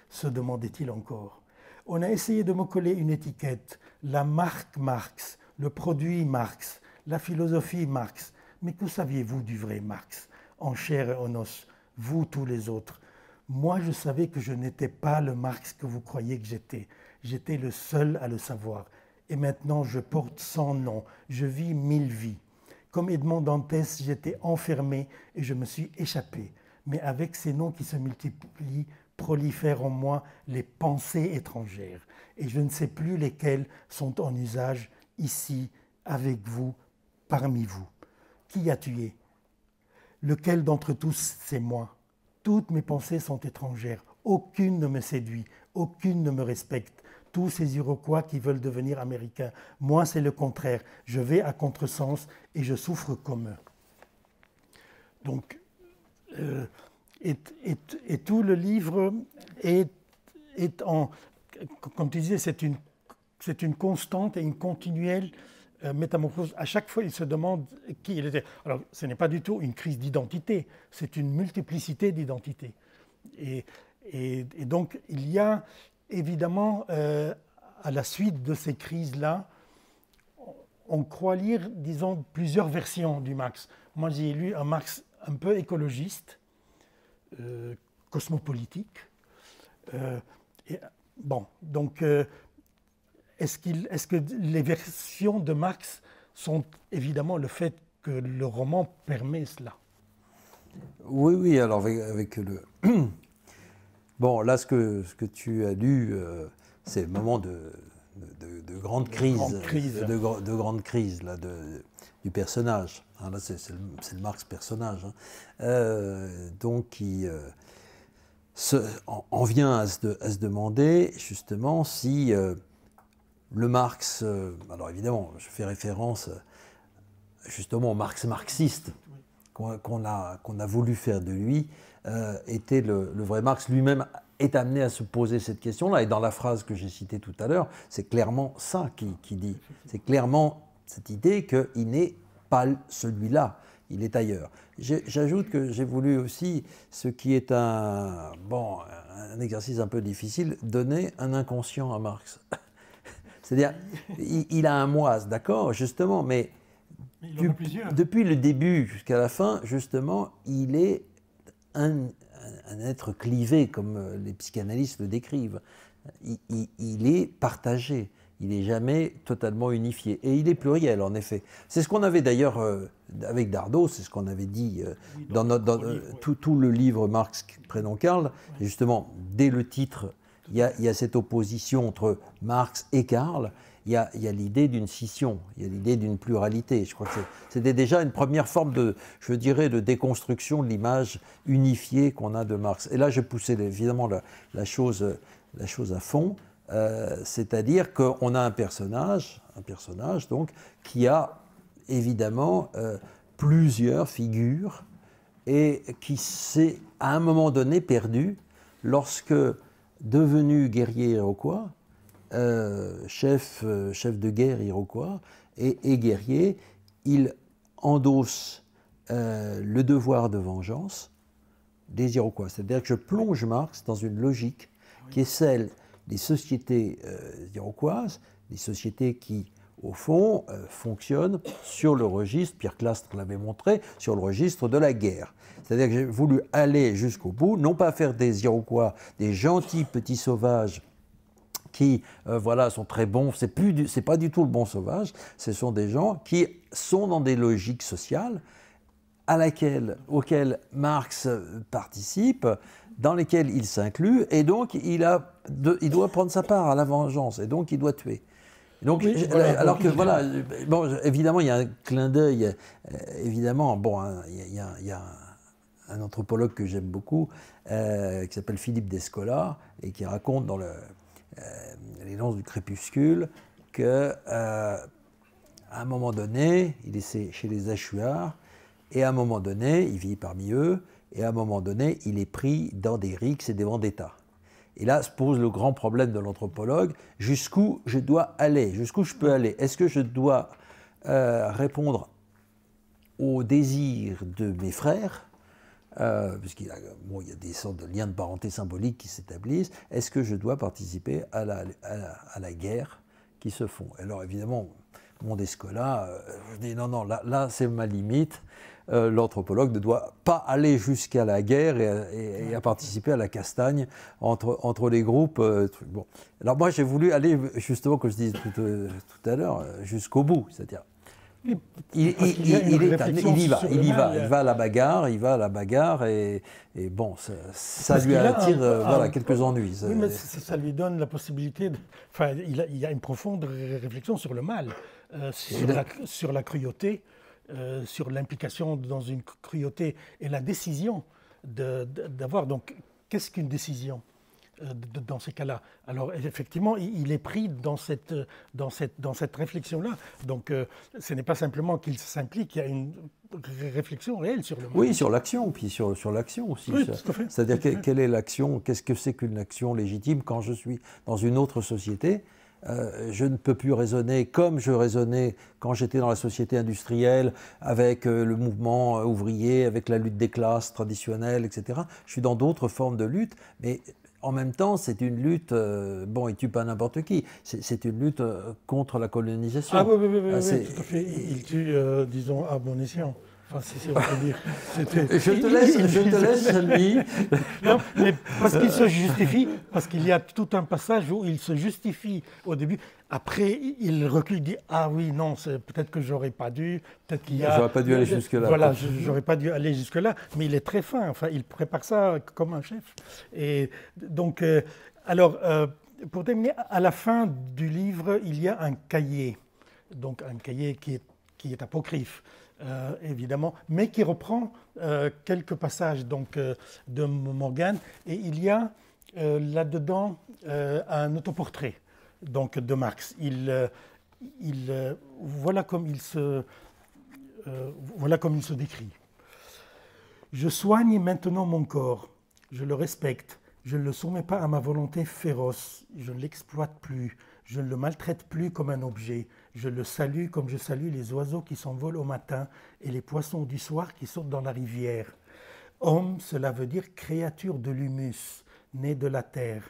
Se demandait-il encore. On a essayé de me coller une étiquette, la marque Marx, le produit Marx, la philosophie Marx. Mais que saviez-vous du vrai Marx, en chair et en os, vous tous les autres? Moi, je savais que je n'étais pas le Marx que vous croyez que j'étais. J'étais le seul à le savoir. Et maintenant, je porte 100 noms. Je vis 1000 vies. Comme Edmond Dantès, j'étais enfermé et je me suis échappé. Mais avec ces noms qui se multiplient, prolifèrent en moi les pensées étrangères. Et je ne sais plus lesquelles sont en usage ici, avec vous, parmi vous. Qui a tué? Lequel d'entre tous, c'est moi? Toutes mes pensées sont étrangères. Aucune ne me séduit. Aucune ne me respecte. Tous ces Iroquois qui veulent devenir Américains. Moi, c'est le contraire. Je vais à contresens et je souffre comme eux. Donc, et tout le livre est en... Comme tu disais, c'est une constante et une continuelle métamorphose. À chaque fois, il se demande qui il était. Alors, ce n'est pas du tout une crise d'identité, c'est une multiplicité d'identités. Et donc, il y a évidemment, à la suite de ces crises-là, on croit lire, disons, plusieurs versions du Marx. Moi, j'ai lu un Marx un peu écologiste, cosmopolitique. Donc, est-ce que les versions de Marx sont évidemment le fait que le roman permet cela? Oui, alors avec le... Bon, là, ce que tu as lu, c'est le moment de grande crise, de grande crise là, du personnage. Hein, là, c'est le Marx personnage. Hein. Donc, qui en vient à se demander, justement, si le Marx... alors, évidemment, je fais référence justement au Marx marxiste qu'on a voulu faire de lui, était le vrai Marx. Lui-même est amené à se poser cette question-là. Et dans la phrase que j'ai citée tout à l'heure, c'est clairement ça qui dit. C'est clairement cette idée qu'il n'est pas celui-là, il est ailleurs. J'ajoute que j'ai voulu aussi, ce qui est un exercice un peu difficile, donner un inconscient à Marx. C'est-à-dire, il a un moi, d'accord, justement, mais depuis le début jusqu'à la fin, justement, il est un être clivé, comme les psychanalystes le décrivent. Il est partagé, il n'est jamais totalement unifié. Et il est pluriel, en effet. C'est ce qu'on avait d'ailleurs, avec Dardot, c'est ce qu'on avait dit dans tout le livre Marx, prénom Karl. Et justement, dès le titre, il y a cette opposition entre Marx et Karl. Il y a l'idée d'une scission, il y a l'idée d'une pluralité. Je crois que c'était déjà une première forme de déconstruction de l'image unifiée qu'on a de Marx. Et là, je poussais évidemment la chose à fond, c'est-à-dire qu'on a un personnage donc, qui a évidemment plusieurs figures et qui s'est à un moment donné perdu lorsque, devenu guerrier iroquois, chef de guerre iroquois et guerrier, il endosse le devoir de vengeance des Iroquois. C'est-à-dire que je plonge Marx dans une logique qui est celle des sociétés iroquoises, des sociétés qui au fond, fonctionne sur le registre, Pierre Clastre l'avait montré, sur le registre de la guerre. C'est-à-dire que j'ai voulu aller jusqu'au bout, non pas faire des Iroquois, des gentils petits sauvages qui voilà, sont très bons, c'est pas du tout le bon sauvage, ce sont des gens qui sont dans des logiques sociales auxquelles Marx participe, dans lesquelles il s'inclut, et donc il doit prendre sa part à la vengeance, et donc il doit tuer. Donc, oui, voilà, alors que voilà, bon, évidemment, il y a un clin d'œil, évidemment, bon, il y a un anthropologue que j'aime beaucoup, qui s'appelle Philippe Descola, et qui raconte dans Les Lances du Crépuscule qu'à un moment donné, il est chez les Achuards, et à un moment donné, il vit parmi eux, et à un moment donné, il est pris dans des rixes et des vendettas. Et là se pose le grand problème de l'anthropologue, jusqu'où je dois aller, jusqu'où je peux aller. Est-ce que je dois répondre aux désirs de mes frères, puisqu'il y a, bon, il y a des sortes de liens de parenté symboliques qui s'établissent, est-ce que je dois participer à la guerre qui se font? Alors évidemment, mon Descola, je dis non, là c'est ma limite. L'anthropologue ne doit pas aller jusqu'à la guerre et à participer à la castagne entre les groupes. Bon. Alors moi j'ai voulu aller justement, comme je disais tout à l'heure, jusqu'au bout, c'est-à-dire il va à la bagarre et bon, ça lui attire voilà, quelques ennuis. Oui, mais ça lui donne la possibilité, enfin il y a une profonde réflexion sur le mal, sur la cruauté. Sur l'implication dans une cruauté et la décision d'avoir. Donc, qu'est-ce qu'une décision dans ces cas-là? Alors, effectivement, il est pris dans cette réflexion-là. Donc, ce n'est pas simplement qu'il s'implique, il y a une réflexion réelle sur le monde. Oui, sur l'action, puis sur l'action aussi. Oui, tout à fait. C'est-à-dire, quelle est l'action? Qu'est-ce que c'est qu'une action légitime quand je suis dans une autre société? Je ne peux plus raisonner comme je raisonnais quand j'étais dans la société industrielle, avec le mouvement ouvrier, avec la lutte des classes traditionnelle, etc. Je suis dans d'autres formes de lutte, mais en même temps, c'est une lutte, bon, il ne tue pas n'importe qui, c'est une lutte contre la colonisation. Ah oui, tout à fait. Il tue, disons, à bon escient. Enfin, si on peut dire. Je te laisse, Samy. Non, mais parce qu'il se justifie, parce qu'il y a tout un passage où il se justifie au début. Après, il recule, il dit « Ah oui, non, peut-être que j'aurais pas dû, peut-être qu'il y a… » J'aurais pas dû aller jusque-là. Voilà, j'aurais pas dû aller jusque-là, mais il est très fin, enfin, il prépare ça comme un chef. Et donc, alors, pour terminer, à la fin du livre, il y a un cahier, donc un cahier qui est apocryphe. Évidemment, mais qui reprend quelques passages donc, de Morgan. Et il y a là-dedans un autoportrait donc, de Marx. Voilà comme il se décrit. Je soigne maintenant mon corps, je le respecte, je ne le soumets pas à ma volonté féroce, je ne l'exploite plus, je ne le maltraite plus comme un objet. Je le salue comme je salue les oiseaux qui s'envolent au matin et les poissons du soir qui sautent dans la rivière. Homme, cela veut dire créature de l'humus, né de la terre.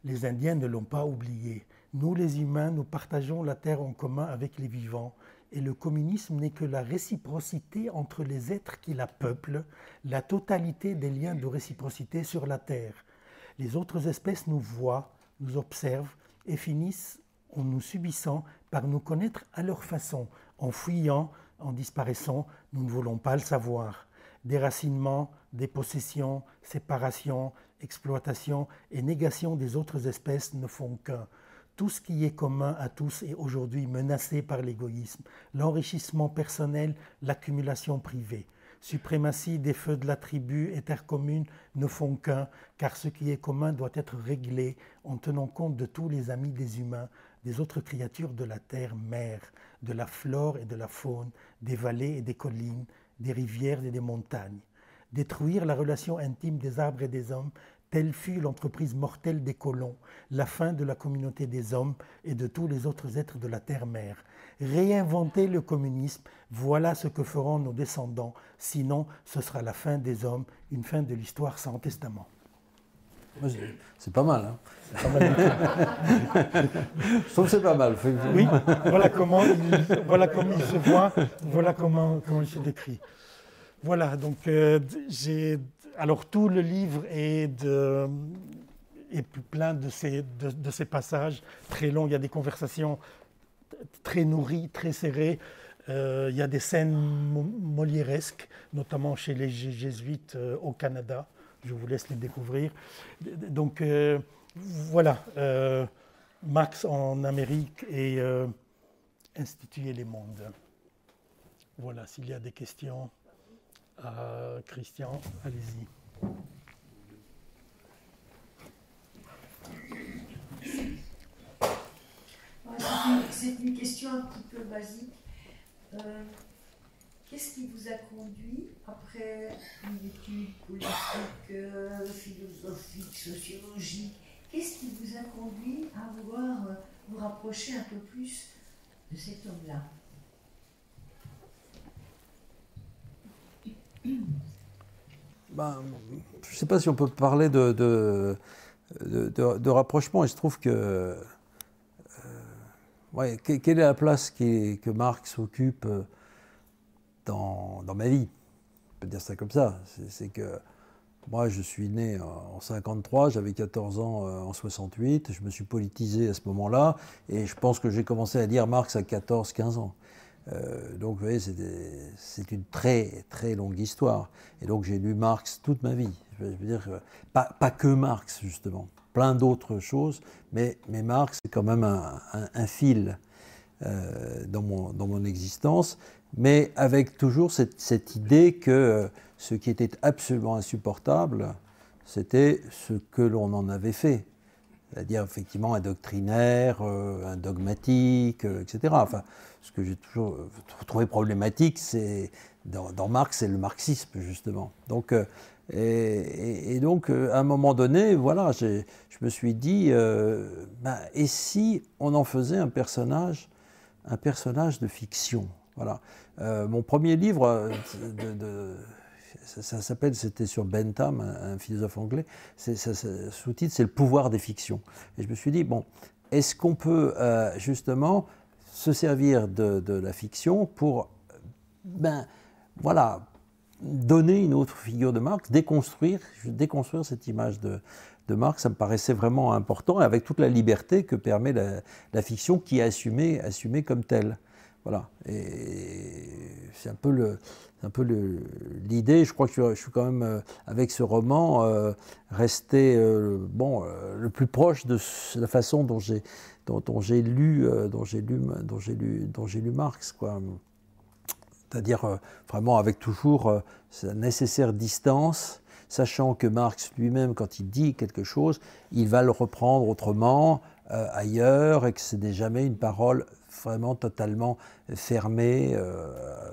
Les Indiens ne l'ont pas oublié. Nous, les humains, nous partageons la terre en commun avec les vivants. Et le communisme n'est que la réciprocité entre les êtres qui la peuplent, la totalité des liens de réciprocité sur la terre. Les autres espèces nous voient, nous observent et finissent en nous subissant par nous connaître à leur façon, en fuyant, en disparaissant, nous ne voulons pas le savoir. Déracinement, dépossession, séparation, exploitation et négation des autres espèces ne font qu'un. Tout ce qui est commun à tous est aujourd'hui menacé par l'égoïsme, l'enrichissement personnel, l'accumulation privée. Suprématie des feux de la tribu et terre commune ne font qu'un, car ce qui est commun doit être réglé en tenant compte de tous les amis des humains, des autres créatures de la terre-mère, de la flore et de la faune, des vallées et des collines, des rivières et des montagnes. Détruire la relation intime des arbres et des hommes, telle fut l'entreprise mortelle des colons, la fin de la communauté des hommes et de tous les autres êtres de la terre-mère. Réinventer le communisme, voilà ce que feront nos descendants, sinon ce sera la fin des hommes, une fin de l'histoire sans testament. C'est pas mal. Hein. C'est pas mal du tout. Je trouve que c'est pas mal. Oui, voilà comment il se voit, voilà comment il se décrit. Voilà, donc alors tout le livre est plein de ces passages très longs. Il y a des conversations très nourries, très serrées. Il y a des scènes molièresques, notamment chez les jésuites au Canada. Je vous laisse les découvrir. Donc voilà, Marx en Amérique et instituer les mondes. Voilà, s'il y a des questions à Christian, allez-y. C'est une question un petit peu basique. Qu'est-ce qui vous a conduit, après une étude politique, philosophique, sociologique, qu'est-ce qui vous a conduit à vouloir vous rapprocher un peu plus de cet homme-là? Ben, je ne sais pas si on peut parler de rapprochement. Il se trouve que ouais, quelle est la place que Marx occupe dans ma vie? On peut dire ça comme ça. C'est que moi, je suis né en 53, j'avais 14 ans en 68, je me suis politisé à ce moment-là, et je pense que j'ai commencé à lire Marx à 14-15 ans. Donc, vous voyez, c'est une très, très longue histoire. Et donc, j'ai lu Marx toute ma vie. Je veux dire, pas que Marx, justement, plein d'autres choses, mais Marx, c'est quand même un fil dans mon existence, mais avec toujours cette idée que ce qui était absolument insupportable, c'était ce que l'on en avait fait. C'est-à-dire effectivement un doctrinaire, un dogmatique, etc. Enfin, ce que j'ai toujours trouvé problématique, c'est dans Marx, c'est le marxisme justement. Donc, et donc, à un moment donné, voilà, je me suis dit, et si on en faisait un personnage de fiction? Voilà. Mon premier livre ça s'appelle, c'était sur Bentham, un philosophe anglais, sous-titre, c'est Le pouvoir des fictions. Et je me suis dit, bon, est-ce qu'on peut justement se servir de la fiction pour, voilà, donner une autre figure de Marx, déconstruire cette image de Marx? Ça me paraissait vraiment important, avec toute la liberté que permet la fiction qui est assumée comme telle. Voilà, et c'est un peu l'idée. Je crois que je suis quand même, avec ce roman, resté le plus proche de la façon dont j'ai lu Marx, quoi. C'est-à-dire vraiment avec toujours sa nécessaire distance, sachant que Marx lui-même, quand il dit quelque chose, il va le reprendre autrement, ailleurs, et que ce n'est jamais une parole vraiment totalement fermée,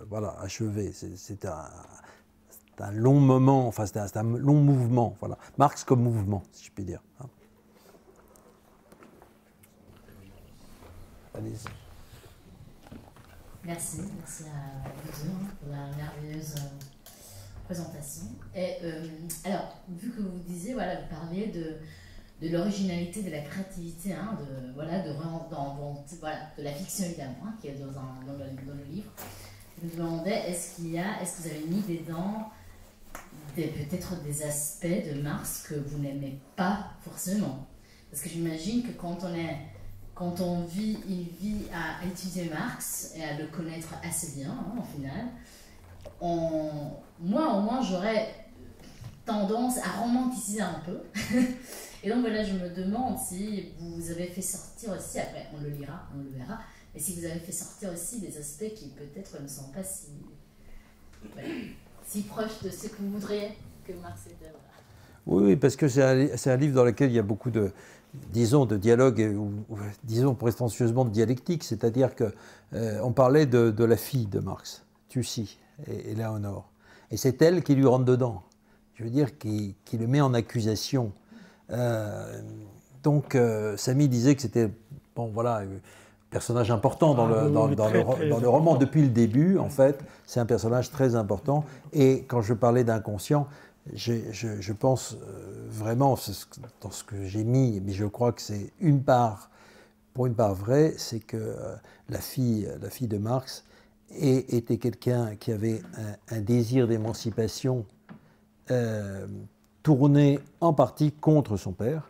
voilà, achevée. C'est un long moment, enfin c'est un long mouvement, voilà. Marx comme mouvement, si je puis dire. Allez-y. Merci à vous deux pour la merveilleuse présentation. Et alors, vu que vous disiez, voilà, vous parliez de l'originalité, de la créativité, de la fiction évidemment, qui est dans le livre. Je me demandais, est-ce que vous avez mis dedans peut-être des aspects de Marx que vous n'aimez pas forcément? Parce que j'imagine que quand on vit à étudier Marx et à le connaître assez bien, au final, moi au moins j'aurais tendance à romanticiser un peu. Et donc voilà, je me demande si vous avez fait sortir aussi, après on le lira, on le verra, mais si vous avez fait sortir aussi des aspects qui peut-être ne sont pas si proches de ce que vous voudriez que Marx était. Voilà. Oui, parce que c'est un livre dans lequel il y a beaucoup de dialogue, ou disons prétentieusement de dialectique, c'est-à-dire qu'on parlait de la fille de Marx, Tussie, et Léonore. Et c'est elle qui lui rentre dedans, je veux dire, qui le met en accusation. Donc, Samy disait que c'était, un personnage important dans le roman. Depuis le début, en fait, c'est un personnage très important. Et quand je parlais d'inconscient, je pense vraiment, dans ce que j'ai mis, mais je crois que c'est pour une part vrai, c'est que la fille de Marx était quelqu'un qui avait un désir d'émancipation tourné en partie contre son père,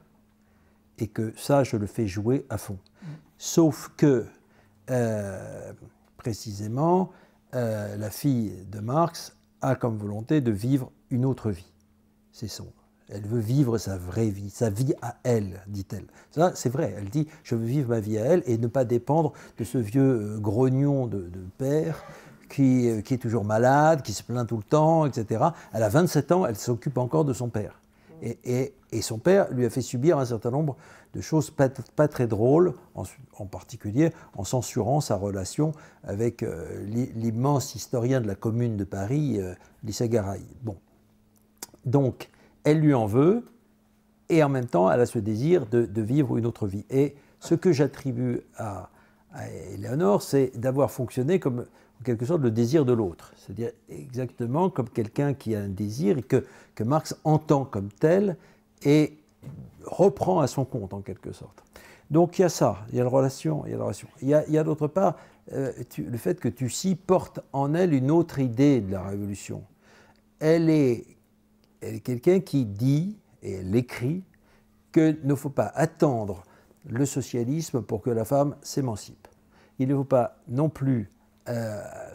et que ça, je le fais jouer à fond. Sauf que, précisément, la fille de Marx a comme volonté de vivre une autre vie. Elle veut vivre sa vraie vie, sa vie à elle, dit-elle. Ça, c'est vrai, elle dit « je veux vivre ma vie à elle et ne pas dépendre de ce vieux grognon de père qui est toujours malade, qui se plaint tout le temps, etc. » Elle a 27 ans, elle s'occupe encore de son père. Et son père lui a fait subir un certain nombre de choses pas très drôles, en particulier en censurant sa relation avec l'immense historien de la Commune de Paris, Lissa Garay. Bon. Donc, elle lui en veut, et en même temps, elle a ce désir de vivre une autre vie. Et ce que j'attribue à Éléonore, c'est d'avoir fonctionné comme, en quelque sorte, le désir de l'autre. C'est-à-dire exactement comme quelqu'un qui a un désir et que Marx entend comme tel et reprend à son compte, en quelque sorte. Donc il y a ça, il y a la relation, Il y a d'autre part le fait que Tussy porte en elle une autre idée de la Révolution. Elle est quelqu'un qui dit, et elle l'écrit, qu'il ne faut pas attendre le socialisme pour que la femme s'émancipe. Il ne faut pas non plus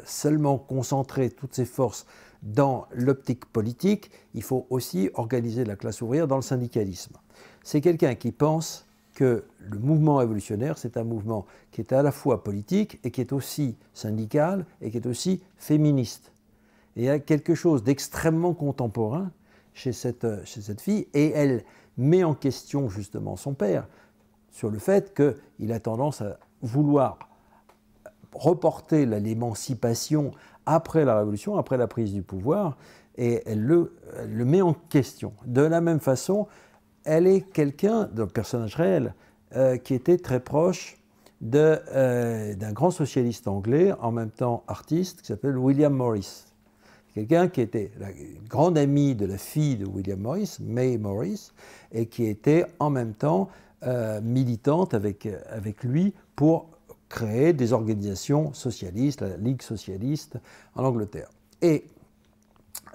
seulement concentrer toutes ses forces dans l'optique politique, il faut aussi organiser la classe ouvrière dans le syndicalisme. C'est quelqu'un qui pense que le mouvement révolutionnaire, c'est un mouvement qui est à la fois politique et qui est aussi syndical et qui est aussi féministe. Et il y a quelque chose d'extrêmement contemporain chez cette fille, et elle met en question justement son père sur le fait qu'il a tendance à vouloir reporter l'émancipation après la Révolution, après la prise du pouvoir, et elle le met en question. De la même façon, elle est quelqu'un, un personnage réel, qui était très proche d'un grand socialiste anglais, en même temps artiste, qui s'appelle William Morris. Quelqu'un qui était la grande amie de la fille de William Morris, May Morris, et qui était en même temps militante avec lui pour créer des organisations socialistes, la Ligue socialiste en Angleterre. Et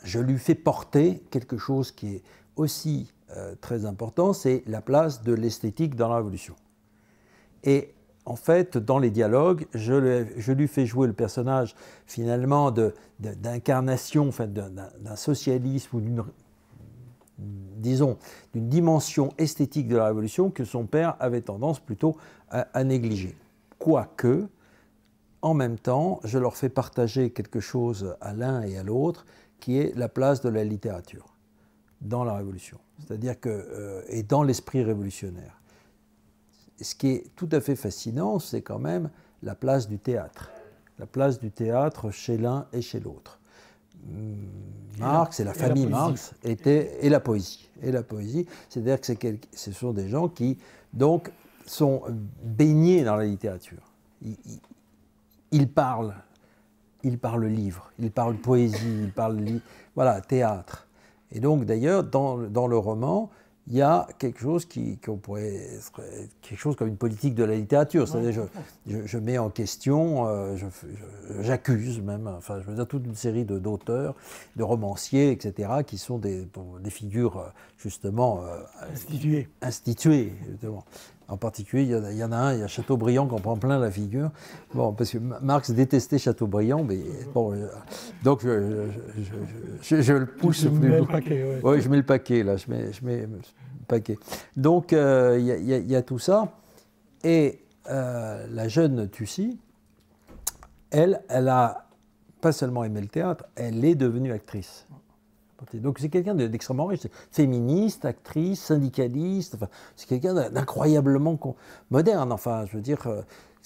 je lui fais porter quelque chose qui est aussi très important, c'est la place de l'esthétique dans la Révolution. Et en fait, dans les dialogues, je lui fais jouer le personnage finalement d'incarnation, enfin, d'un socialisme ou d'une dimension esthétique de la Révolution que son père avait tendance plutôt à négliger. Quoique, en même temps, je leur fais partager quelque chose à l'un et à l'autre, qui est la place de la littérature dans la Révolution, c'est-à-dire et dans l'esprit révolutionnaire. Ce qui est tout à fait fascinant, c'est quand même la place du théâtre chez l'un et chez l'autre. Marx et la famille Marx et la poésie. C'est-à-dire que ce sont des gens qui donc sont baignés dans la littérature. Ils parlent livre, ils parlent poésie, ils parlent théâtre. Et donc d'ailleurs dans le roman, il y a quelque chose qu'on pourrait être quelque chose comme une politique de la littérature. C'est-à-dire je mets en question, j'accuse même, enfin je veux dire toute une série d'auteurs, de romanciers, etc., qui sont des figures justement instituées justement. En particulier, il y en a un, il y a Chateaubriand qui en prend plein la figure. Bon, parce que Marx détestait Chateaubriand, mais bon, donc je le pousse plus loin. Oui, je mets le paquet, là, je mets le paquet. Donc, il y a tout ça. Et la jeune Tussy, elle a pas seulement aimé le théâtre, elle est devenue actrice. Donc c'est quelqu'un d'extrêmement riche, féministe, actrice, syndicaliste, enfin, c'est quelqu'un d'incroyablement moderne, enfin je veux dire,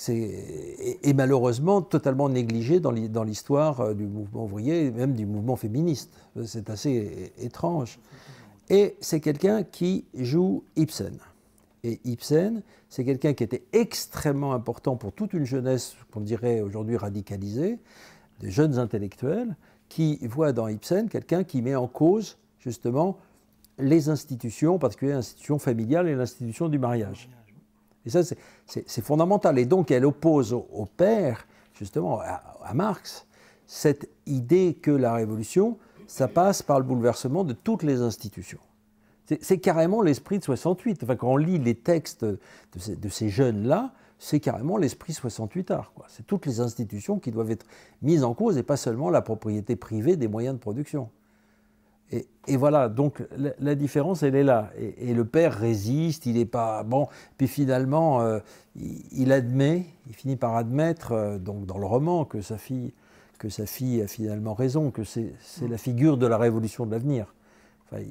et malheureusement totalement négligé dans l'histoire du mouvement ouvrier et même du mouvement féministe. C'est assez étrange. Et c'est quelqu'un qui joue Ibsen. Et Ibsen, c'est quelqu'un qui était extrêmement important pour toute une jeunesse qu'on dirait aujourd'hui radicalisée, des jeunes intellectuels, qui voit dans Ibsen quelqu'un qui met en cause justement les institutions, en particulier l'institution familiale et l'institution du mariage. Et ça, c'est fondamental. Et donc, elle oppose au père, justement, à Marx, cette idée que la révolution, ça passe par le bouleversement de toutes les institutions. C'est carrément l'esprit de 68. Enfin, quand on lit les textes de ces jeunes-là, c'est carrément l'esprit 68ard. C'est toutes les institutions qui doivent être mises en cause et pas seulement la propriété privée des moyens de production. Et voilà, donc la différence, elle est là. Et le père résiste, il n'est pas... Bon, puis finalement, il finit par admettre, donc dans le roman, que sa fille a finalement raison, que c'est la figure de la révolution de l'avenir. Enfin,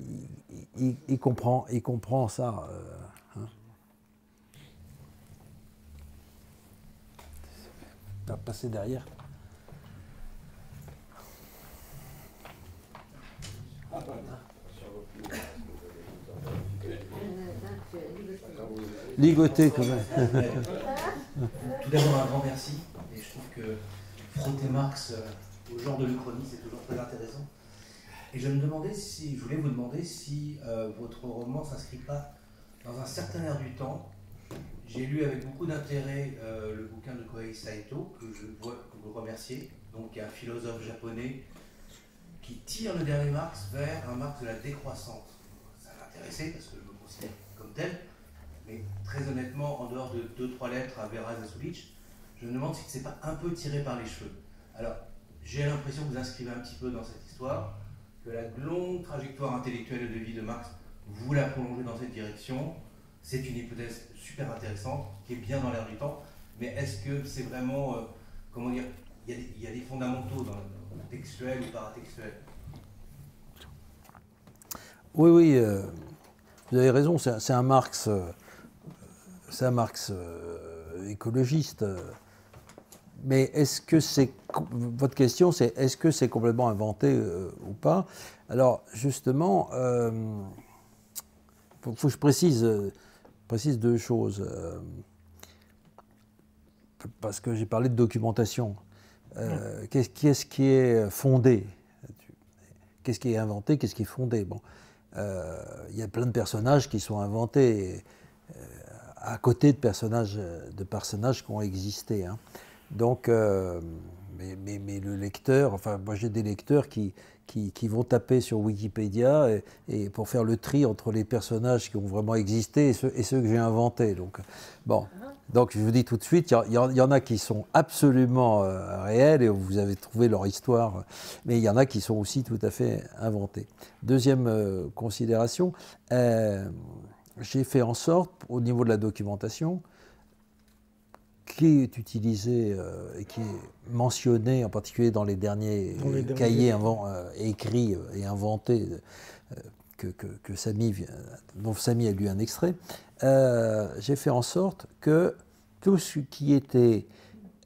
il comprend ça. Hein. On va passer derrière. Ligoté quand même. Tout d'abord un grand merci. Et je trouve que frotter Marx au genre de l'Uchronie, c'est toujours très intéressant. Et je voulais vous demander si votre roman ne s'inscrit pas dans un certain air du temps. J'ai lu avec beaucoup d'intérêt le bouquin de Kohei Saito, que vous remerciez, donc un philosophe japonais qui tire le dernier Marx vers un Marx de la décroissance. Ça m'a intéressé parce que je me considère comme tel, mais très honnêtement, en dehors de 2-3 lettres à Vera Zasulich, je me demande si ce n'est pas un peu tiré par les cheveux. Alors, j'ai l'impression que vous inscrivez un petit peu dans cette histoire, que la longue trajectoire intellectuelle et de vie de Marx, vous la prolongez dans cette direction. C'est une hypothèse super intéressante, qui est bien dans l'air du temps, mais est-ce que c'est vraiment, comment dire, il y a des fondamentaux dans le textuel ou paratextuel? Oui, vous avez raison, c'est un Marx, écologiste. Mais est-ce que votre question, c'est est-ce que c'est complètement inventé ou pas? Alors justement, faut que je précise deux choses, parce que j'ai parlé de documentation. Qu'est-ce qui est fondé? Qu'est-ce qui est inventé? Qu'est-ce qui est fondé? Bon, y a plein de personnages qui sont inventés à côté de personnages qui ont existé. Hein. Donc, mais le lecteur, enfin, moi j'ai des lecteurs qui vont taper sur Wikipédia et pour faire le tri entre les personnages qui ont vraiment existé et ceux que j'ai inventés. Donc, bon, donc je vous dis tout de suite, il y en a qui sont absolument réels et vous avez trouvé leur histoire, mais il y en a qui sont aussi tout à fait inventés. Deuxième considération, j'ai fait en sorte, au niveau de la documentation, qui est utilisé et qui est mentionné en particulier dans les derniers cahiers écrits et inventés dont Samy a lu un extrait, j'ai fait en sorte que tout ce qui était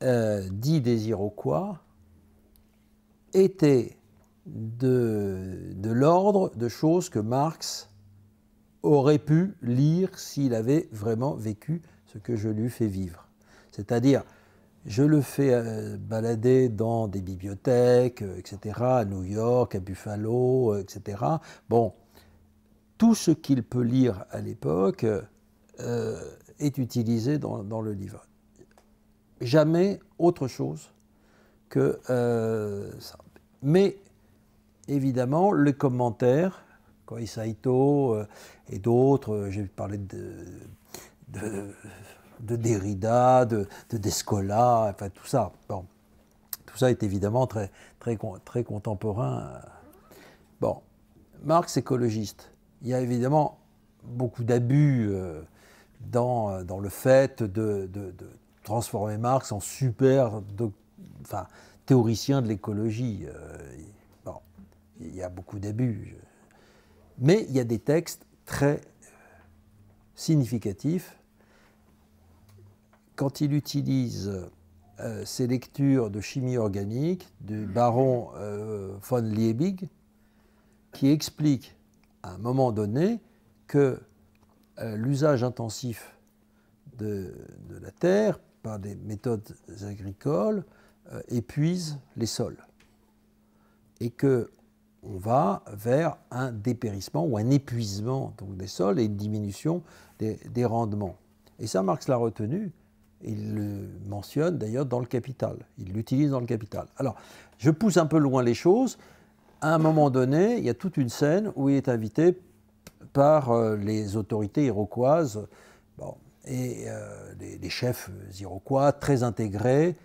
dit des Iroquois était de l'ordre de choses que Marx aurait pu lire s'il avait vraiment vécu ce que je lui fais vivre. C'est-à-dire, je le fais balader dans des bibliothèques, etc., à New York, à Buffalo, etc. Bon, tout ce qu'il peut lire à l'époque est utilisé dans le livre. Jamais autre chose que ça. Mais, évidemment, les commentaires, Kohei Saito et d'autres, j'ai parlé de Derrida, de Descola, enfin tout ça. Bon, tout ça est évidemment très contemporain. Bon, Marx écologiste. Il y a évidemment beaucoup d'abus dans le fait de transformer Marx en théoricien de l'écologie. Bon, il y a beaucoup d'abus. Mais il y a des textes très significatifs. Quand il utilise ses lectures de chimie organique du baron von Liebig, qui explique à un moment donné que l'usage intensif de la terre par des méthodes agricoles épuise les sols. Et que on va vers un dépérissement ou un épuisement donc, des sols et une diminution des rendements. Et ça, Marx l'a retenu. Il le mentionne d'ailleurs dans le Capital. Il l'utilise dans le Capital. Alors, je pousse un peu loin les choses. À un moment donné, il y a toute une scène où il est invité par les autorités iroquoises et les chefs iroquois très intégrés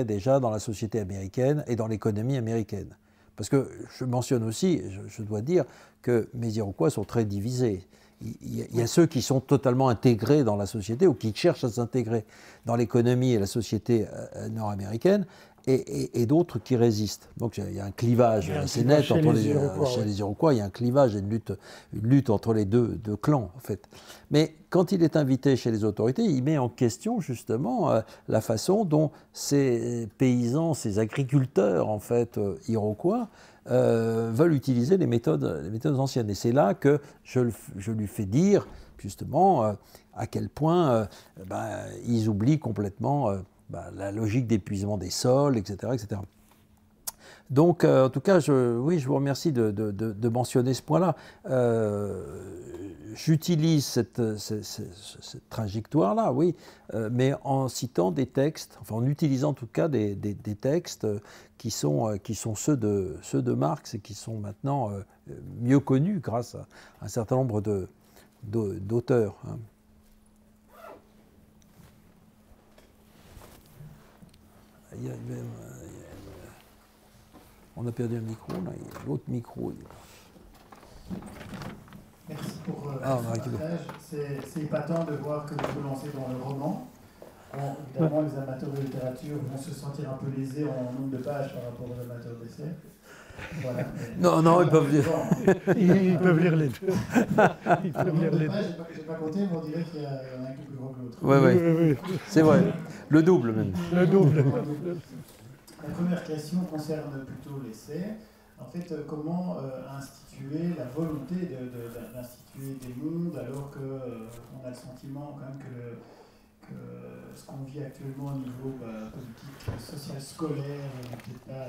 déjà dans la société américaine et dans l'économie américaine. Parce que je mentionne aussi, je dois dire que mes Iroquois sont très divisés. Il y a ceux qui sont totalement intégrés dans la société ou qui cherchent à s'intégrer dans l'économie et la société nord-américaine et d'autres qui résistent. Donc il y a un clivage assez net entre les Iroquois. Il y a un clivage et une lutte entre les deux clans, en fait. Mais quand il est invité chez les autorités, il met en question justement la façon dont ces paysans, ces agriculteurs, en fait, Iroquois, veulent utiliser les méthodes anciennes. Et c'est là que je lui fais dire, justement, à quel point ils oublient complètement la logique d'épuisement des sols, etc. etc. Donc, en tout cas, je vous remercie de mentionner ce point-là. J'utilise cette trajectoire-là, oui, mais en citant des textes, enfin en utilisant en tout cas des textes qui sont ceux de Marx et qui sont maintenant mieux connus grâce à un certain nombre d'auteurs. Hein. On a perdu un micro, là, l'autre micro. Merci pour ce partage. C'est épatant de voir que vous vous lancez dans le roman. Bon, évidemment, les amateurs de littérature vont se sentir un peu lésés en nombre de pages par rapport aux amateurs d'essai. Voilà, non, ils peuvent lire. Ils peuvent lire les deux. Ils peuvent lire les deux. Je n'ai pas compté, mais on dirait qu'il y en a un qui est plus gros que l'autre. Oui. C'est vrai. Le double même. Le double. La première question concerne plutôt l'essai. En fait, comment instituer la volonté d'instituer des mondes alors qu'on a le sentiment quand même que ce qu'on vit actuellement au niveau politique, social, scolaire, n'est peut-être pas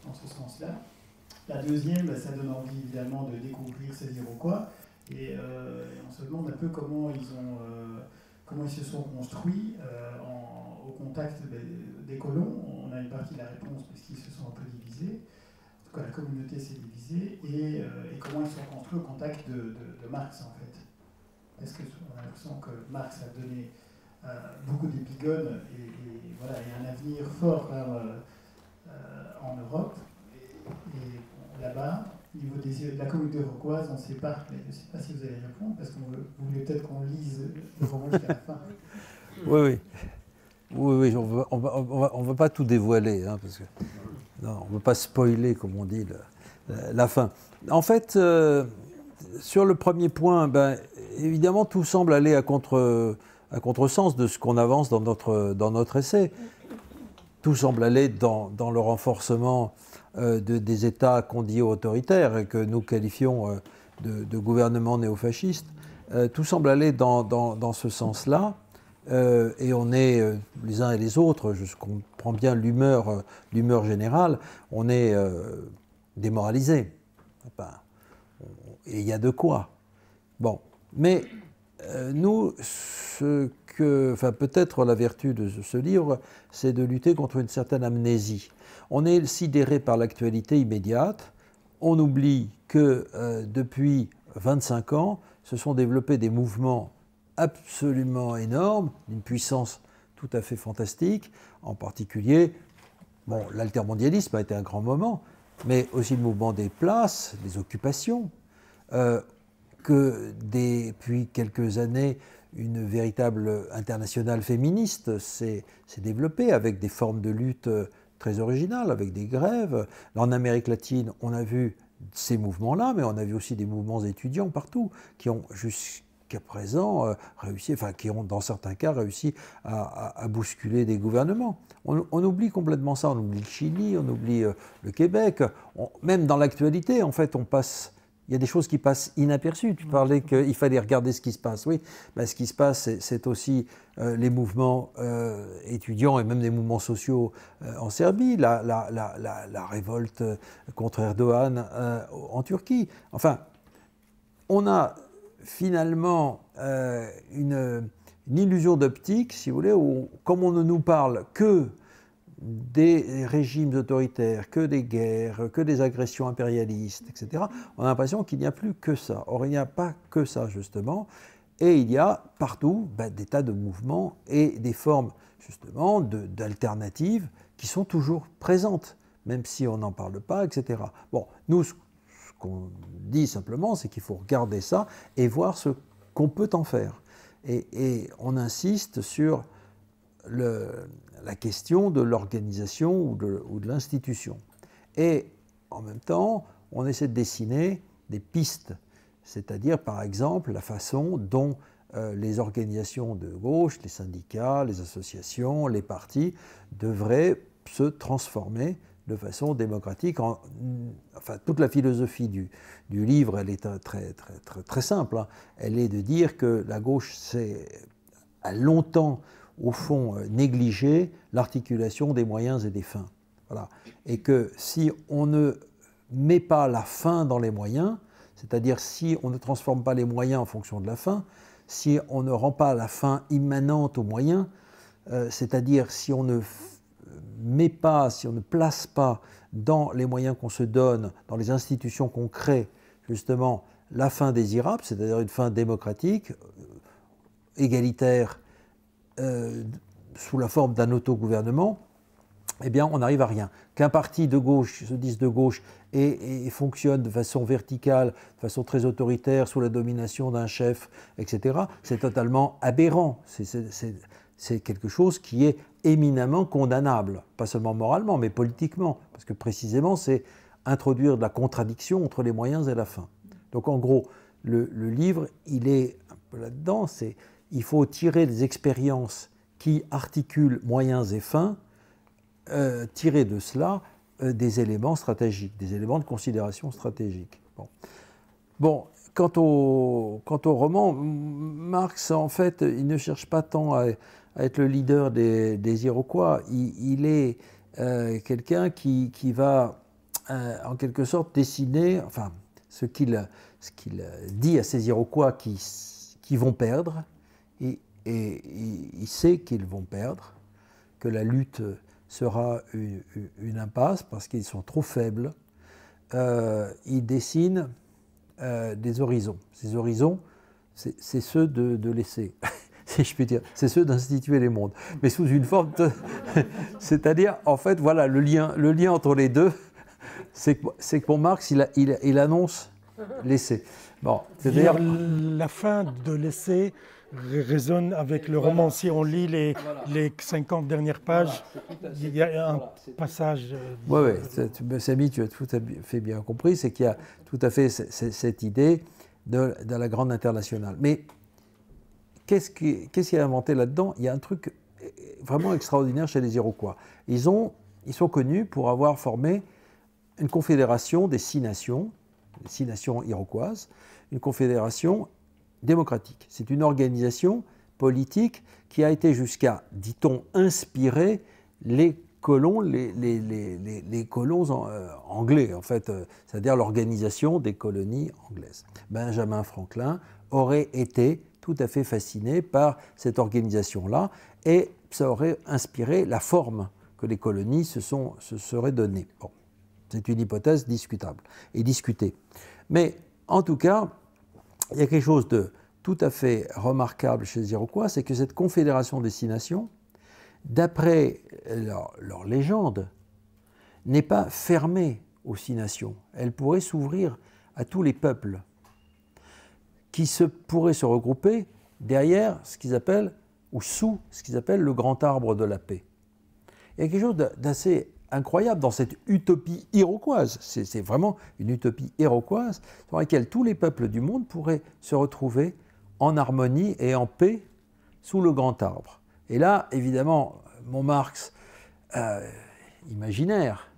dans ce sens-là. La deuxième, ça donne envie évidemment de découvrir ces Iroquois et on se demande un peu comment ils se sont construits au contact des colons. On a une partie de la réponse puisqu'ils se sont un peu divisés. En tout cas, la communauté s'est divisée et comment ils sont construits au contact de Marx en fait. Est-ce qu'on a l'impression que Marx a donné beaucoup d'épigones et un avenir fort en Europe et là-bas, au niveau de la communauté iroquoise, on ne sait pas, mais je ne sais pas si vous allez répondre parce que vous voulez peut-être qu'on lise le roman jusqu'à la fin. Oui, on ne va pas tout dévoiler, hein, parce que non, on ne veut pas spoiler, comme on dit, la fin. En fait, sur le premier point, évidemment, tout semble aller à contresens de ce qu'on avance dans notre essai. Tout semble aller dans le renforcement des États qu'on dit autoritaires et que nous qualifions de gouvernements néofascistes. Tout semble aller dans ce sens-là. Et on est, les uns et les autres, je comprends bien l'humeur générale, on est démoralisés. Et il y a de quoi. Bon, mais nous, peut-être la vertu de ce livre, c'est de lutter contre une certaine amnésie. On est sidéré par l'actualité immédiate, on oublie que depuis 25 ans, se sont développés des mouvements absolument énormes, d'une puissance tout à fait fantastique, en particulier, l'altermondialisme a été un grand moment, mais aussi le mouvement des places, des occupations, que depuis quelques années, une véritable internationale féministe s'est développée avec des formes de lutte très originales, avec des grèves. En Amérique latine, on a vu ces mouvements-là, mais on a vu aussi des mouvements étudiants partout, qui ont jusqu'à présent réussi, qui ont dans certains cas réussi à bousculer des gouvernements. On oublie complètement ça, on oublie le Chili, on oublie le Québec. Même dans l'actualité, en fait, on passe il y a des choses qui passent inaperçues. Tu parlais qu'il fallait regarder ce qui se passe. Oui, ben, ce qui se passe, c'est aussi les mouvements étudiants et même des mouvements sociaux en Serbie, la révolte contre Erdogan en Turquie. Enfin, on a finalement une illusion d'optique, si vous voulez, où comme on ne nous parle que des régimes autoritaires, que des guerres, que des agressions impérialistes, etc., on a l'impression qu'il n'y a plus que ça. Or, il n'y a pas que ça, justement, et il y a partout des tas de mouvements et des formes, justement, d'alternatives qui sont toujours présentes, même si on n'en parle pas, etc. Bon, nous, ce qu'on dit simplement, c'est qu'il faut regarder ça et voir ce qu'on peut en faire. Et on insiste sur la question de l'organisation ou de l'institution. Et en même temps, on essaie de dessiner des pistes, c'est-à-dire par exemple la façon dont les organisations de gauche, les syndicats, les associations, les partis devraient se transformer de façon démocratique. Enfin, toute la philosophie du livre, elle est très simple, hein. Elle est de dire que la gauche a longtemps au fond, négliger l'articulation des moyens et des fins. Voilà. Et que si on ne met pas la fin dans les moyens, c'est-à-dire si on ne transforme pas les moyens en fonction de la fin, si on ne rend pas la fin immanente aux moyens, c'est-à-dire si on ne met pas, si on ne place pas dans les moyens qu'on se donne, dans les institutions qu'on crée, justement, la fin désirable, c'est-à-dire une fin démocratique, égalitaire, sous la forme d'un autogouvernement, eh bien, on n'arrive à rien. Qu'un parti de gauche se dise de gauche et fonctionne de façon verticale, de façon très autoritaire, sous la domination d'un chef, etc., c'est totalement aberrant. C'est quelque chose qui est éminemment condamnable, pas seulement moralement, mais politiquement, parce que précisément, c'est introduire de la contradiction entre les moyens et la fin. Donc, en gros, le livre, il est un peu là-dedans, il faut tirer des expériences qui articulent moyens et fins, tirer de cela des éléments stratégiques, des éléments de considération stratégique. Bon, quant au roman, Marx, en fait, il ne cherche pas tant à être le leader des Iroquois. Il est quelqu'un qui va, en quelque sorte, dessiner, enfin, ce qu'il dit à ces Iroquois qui vont perdre. Et il sait qu'ils vont perdre, que la lutte sera une impasse parce qu'ils sont trop faibles. Il dessine des horizons. Ces horizons, c'est ceux de l'essai, si je puis dire. C'est ceux d'instituer les mondes. Mais sous une forme c'est-à-dire, en fait, voilà, le lien entre les deux, c'est que pour Marx, il annonce l'essai. Bon, c'est-à-dire la fin de l'essai résonne avec le roman. Si on lit les 50 dernières pages, il y a un passage... Oui, Samy, tu as tout à fait bien compris, c'est qu'il y a tout à fait cette idée de la grande internationale. Mais qu'est-ce qui a inventé là-dedans? Il y a un truc vraiment extraordinaire chez les Iroquois. Ils sont connus pour avoir formé une confédération des 6 nations, les 6 nations iroquoises, une confédération démocratique. C'est une organisation politique qui a été jusqu'à, dit-on, inspirer les colons, les colons anglais, en fait, c'est-à-dire l'organisation des colonies anglaises. Benjamin Franklin aurait été tout à fait fasciné par cette organisation-là et ça aurait inspiré la forme que les colonies se seraient données. Bon, c'est une hypothèse discutable et discutée. Mais en tout cas, il y a quelque chose de tout à fait remarquable chez les Iroquois, c'est que cette confédération des 6 nations, d'après leur légende, n'est pas fermée aux 6 nations. Elle pourrait s'ouvrir à tous les peuples qui pourraient se regrouper derrière ce qu'ils appellent, ou sous ce qu'ils appellent le grand arbre de la paix. Il y a quelque chose d'assez incroyable dans cette utopie iroquoise. C'est vraiment une utopie iroquoise dans laquelle tous les peuples du monde pourraient se retrouver en harmonie et en paix sous le grand arbre. Et là, évidemment, mon Marx imaginaire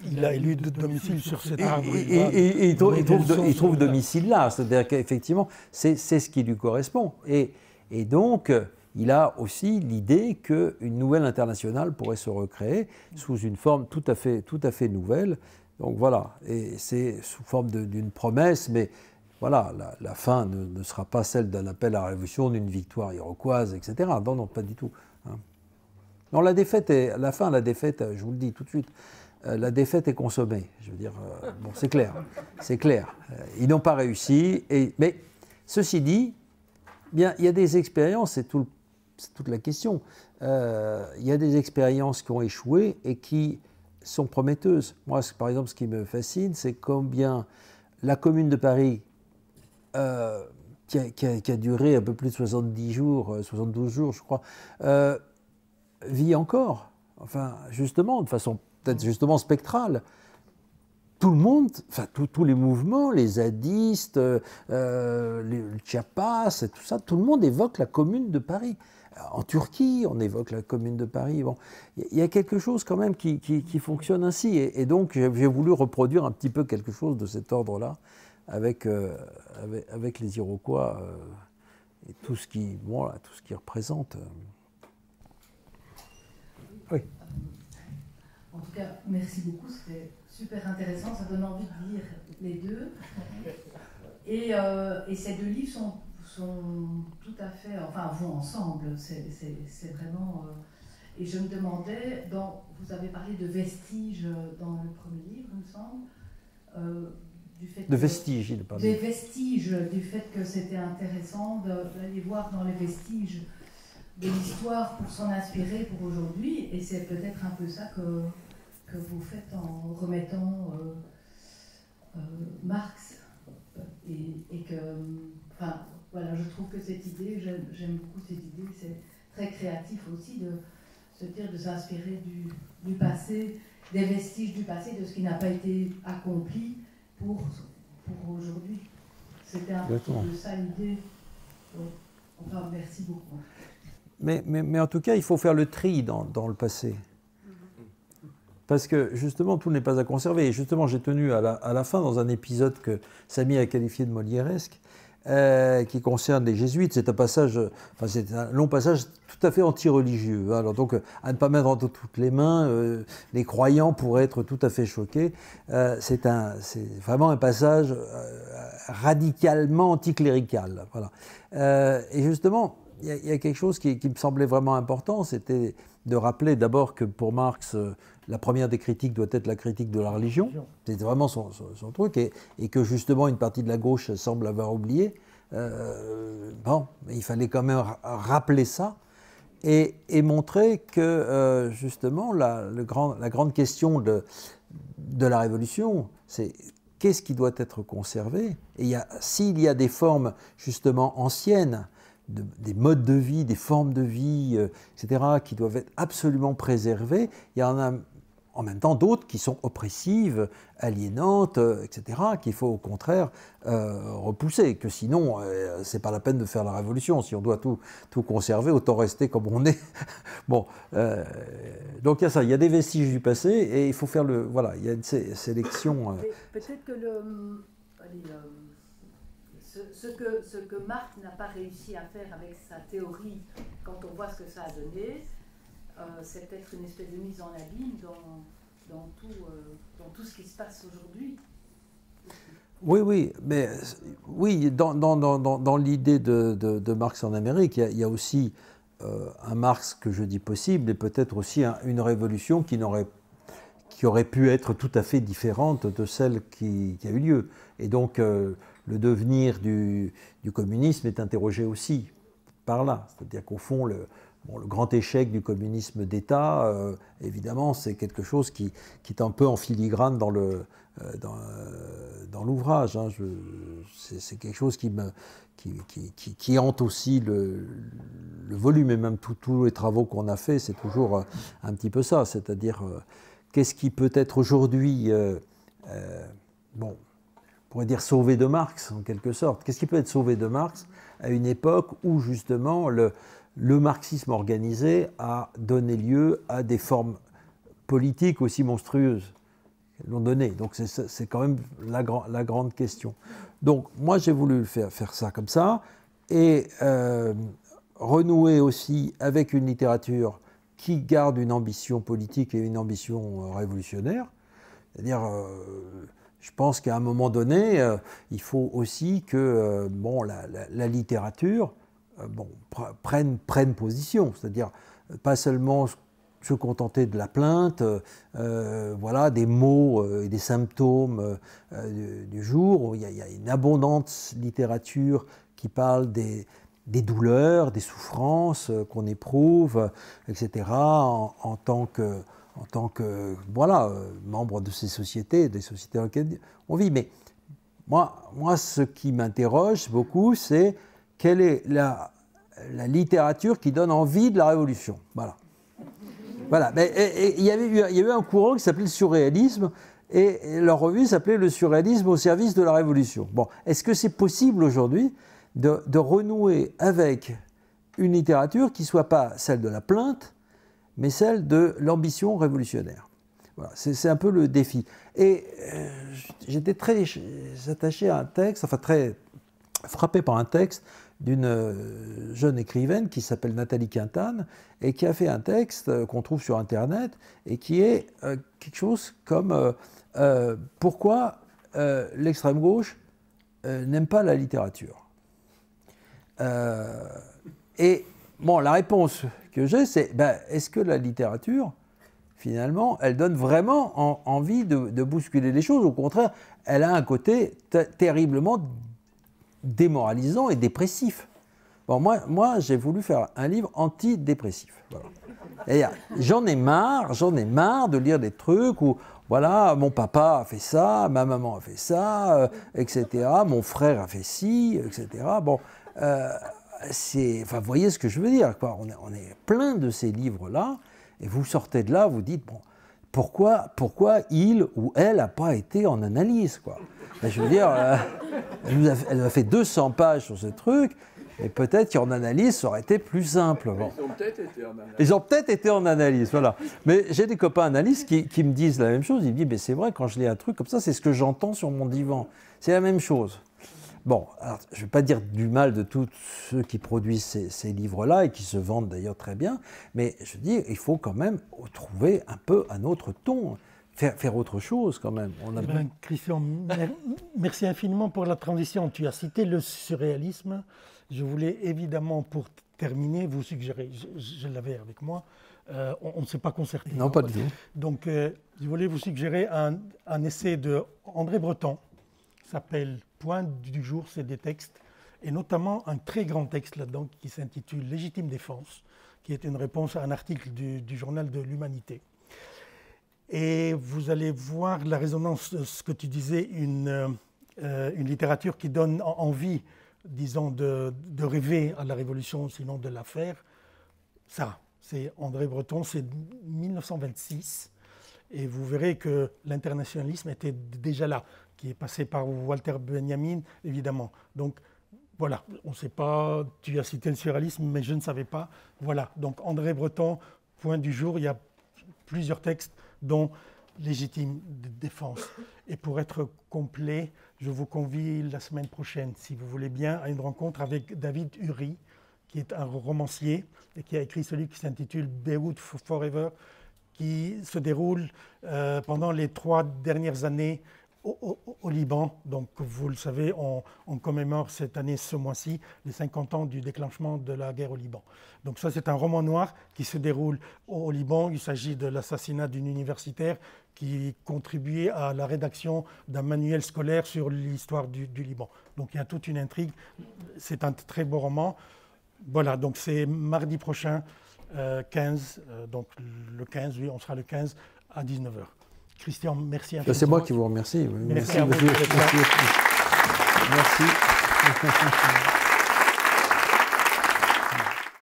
Il a élu de domicile sur cet arbre. Et il trouve domicile là, c'est-à-dire qu'effectivement, c'est ce qui lui correspond. Et donc, il a aussi l'idée qu'une nouvelle internationale pourrait se recréer sous une forme tout à fait nouvelle. Donc voilà, et c'est sous forme d'une promesse, mais voilà, la fin ne sera pas celle d'un appel à la révolution, d'une victoire iroquoise, etc. Non, non, pas du tout. Hein. Non, la défaite, je vous le dis tout de suite, la défaite est consommée. Je veux dire, bon, c'est clair, c'est clair. Ils n'ont pas réussi, mais ceci dit, bien, il y a des expériences, c'est toute la question. Il y a des expériences qui ont échoué et qui sont prometteuses. Moi, par exemple, ce qui me fascine, c'est combien la Commune de Paris, qui a duré un peu plus de 70 jours, 72 jours, je crois, vit encore. Enfin, justement, de façon peut-être justement spectrale. Tout le monde, enfin tous les mouvements, les zadistes, les Chiapas, et tout ça, tout le monde évoque la Commune de Paris. En Turquie, on évoque la Commune de Paris. Bon, il y a quelque chose quand même qui fonctionne ainsi. Et donc, j'ai voulu reproduire un petit peu quelque chose de cet ordre-là avec les Iroquois et tout ce qui représente. Oui. En tout cas, merci beaucoup, c'était super intéressant, ça donne envie de lire les deux. Et ces deux livres sont tout à fait, enfin, vont ensemble, c'est vraiment... et je me demandais, vous avez parlé de vestiges dans le premier livre, il me semble, du fait de vestiges, il parle. Des vestiges, du fait que c'était intéressant d'aller voir dans les vestiges de l'histoire pour s'en inspirer pour aujourd'hui, et c'est peut-être un peu ça que vous faites en remettant Marx, et que, enfin, voilà, je trouve que cette idée, j'aime beaucoup cette idée, c'est très créatif aussi de se dire, de s'inspirer du passé, des vestiges du passé, de ce qui n'a pas été accompli pour aujourd'hui. C'était un peu de ça l'idée. Enfin, merci beaucoup. Mais en tout cas, il faut faire le tri dans le passé. Parce que justement, tout n'est pas à conserver. Et justement, j'ai tenu à la fin, dans un épisode que Samy a qualifié de molièresque, qui concerne les jésuites. C'est un passage, enfin, c'est un long passage tout à fait anti-religieux. Alors donc, à ne pas mettre entre toutes les mains, les croyants pourraient être tout à fait choqués. C'est vraiment un passage radicalement anticlérical. Voilà. Et justement, il y a quelque chose qui me semblait vraiment important, c'était de rappeler d'abord que pour Marx, la première des critiques doit être la critique de la religion. C'était vraiment son truc, et que justement une partie de la gauche semble avoir oublié. Bon, il fallait quand même rappeler ça et montrer que justement la grande question de la révolution, c'est qu'est-ce qui doit être conservé. Et s'il y a des formes justement anciennes, des modes de vie, des formes de vie, etc., qui doivent être absolument préservées, il y en a en même temps d'autres qui sont oppressives, aliénantes, etc., qu'il faut au contraire repousser, que sinon, c'est pas la peine de faire la révolution. Si on doit tout conserver, autant rester comme on est. Bon, donc il y a ça, il y a des vestiges du passé, et il faut faire voilà, il y a une sélection. Peut-être que ce que Marx n'a pas réussi à faire avec sa théorie, quand on voit ce que ça a donné, c'est peut-être une espèce de mise en abîme dans tout ce qui se passe aujourd'hui. Oui, mais oui, dans l'idée de Marx en Amérique, il y a aussi un Marx que je dis possible, et peut-être aussi une révolution qui aurait pu être tout à fait différente de celle qui a eu lieu. Et donc, le devenir du communisme est interrogé aussi par là. C'est-à-dire qu'au fond, le grand échec du communisme d'État, évidemment, c'est quelque chose qui est un peu en filigrane dans l'ouvrage. Hein. C'est quelque chose qui hante aussi le volume, et même tous les travaux qu'on a faits, c'est toujours un petit peu ça. C'est-à-dire, qu'est-ce qui peut être aujourd'hui, on pourrait dire sauvé de Marx, en quelque sorte. Qu'est-ce qui peut être sauvé de Marx à une époque où, justement, le marxisme organisé a donné lieu à des formes politiques aussi monstrueuses Elles l'ont donné. Donc c'est quand même la grande question. Donc moi j'ai voulu faire ça comme ça et renouer aussi avec une littérature qui garde une ambition politique et une ambition révolutionnaire. C'est-à-dire, je pense qu'à un moment donné, il faut aussi que la littérature prenne position. C'est-à-dire, pas seulement se contenter de la plainte, des mots et des symptômes du jour. Il y a une abondante littérature qui parle des douleurs, des souffrances qu'on éprouve, etc., en tant que membre de ces sociétés, des sociétés dans lesquelles on vit. Mais moi ce qui m'interroge beaucoup, c'est quelle est la littérature qui donne envie de la révolution. Voilà. Mais il y avait eu un courant qui s'appelait le surréalisme, et leur revue s'appelait le surréalisme au service de la révolution. Bon, est-ce que c'est possible aujourd'hui de renouer avec une littérature qui ne soit pas celle de la plainte, mais celle de l'ambition révolutionnaire? Voilà, c'est un peu le défi. Et j'étais très attaché à un texte, très frappé par un texte d'une jeune écrivaine qui s'appelle Nathalie Quintane et qui a fait un texte qu'on trouve sur Internet et qui est quelque chose comme pourquoi l'extrême gauche n'aime pas la littérature. Et bon, la réponse que j'ai, c'est est-ce que la littérature, finalement, elle donne vraiment envie de bousculer les choses? Au contraire, elle a un côté terriblement démoralisant et dépressif. Bon, moi j'ai voulu faire un livre antidépressif. Voilà. J'en ai marre de lire des trucs où, voilà, mon papa a fait ça, ma maman a fait ça, etc., mon frère a fait ci, etc. Bon, vous voyez ce que je veux dire, quoi. On est plein de ces livres-là, et vous sortez de là, vous dites, bon, pourquoi il ou elle n'a pas été en analyse, quoi. Je veux dire, elle a fait 200 pages sur ce truc, et peut-être qu'en analyse, ça aurait été plus simple. Bon. Ils ont peut-être été en analyse, voilà. Mais j'ai des copains analystes qui me disent la même chose. Ils me disent, mais c'est vrai, quand je lis un truc comme ça, c'est ce que j'entends sur mon divan. C'est la même chose. Bon, alors, je ne vais pas dire du mal de tous ceux qui produisent ces livres-là et qui se vendent d'ailleurs très bien, mais je dis, il faut quand même trouver un peu un autre ton, faire autre chose quand même. Christian, merci infiniment pour la transition. Tu as cité le surréalisme. Je voulais évidemment, pour terminer, vous suggérer, je l'avais avec moi, on ne s'est pas concerté. Non, pas du tout. Donc, je voulais vous suggérer un essai de André Breton, qui s'appelle Point du jour, c'est des textes, et notamment un très grand texte là-dedans qui s'intitule Légitime défense, qui est une réponse à un article du journal de l'Humanité. Et vous allez voir la résonance de ce que tu disais, une littérature qui donne envie, disons, de rêver à la révolution, sinon de la faire. Ça, c'est André Breton, c'est 1926, et vous verrez que l'internationalisme était déjà là, qui est passé par Walter Benjamin, évidemment. Donc, voilà, on ne sait pas, tu as cité le surréalisme, mais je ne savais pas. Voilà, donc André Breton, Point du jour, il y a plusieurs textes, dont Légitime défense. Et pour être complet, je vous convie la semaine prochaine, si vous voulez bien, à une rencontre avec David Uri, qui est un romancier et qui a écrit celui qui s'intitule Beirut Forever, qui se déroule pendant les 3 dernières années au Liban. Donc, vous le savez, on commémore cette année, ce mois-ci, les 50 ans du déclenchement de la guerre au Liban. Donc ça, c'est un roman noir qui se déroule au Liban. Il s'agit de l'assassinat d'une universitaire qui contribuait à la rédaction d'un manuel scolaire sur l'histoire du Liban. Donc il y a toute une intrigue. C'est un très beau roman. Voilà, donc c'est mardi prochain, 15, donc le 15, oui, on sera le 15 à 19h. Christian, merci infiniment. C'est moi qui vous remercie. Merci à vous. Merci.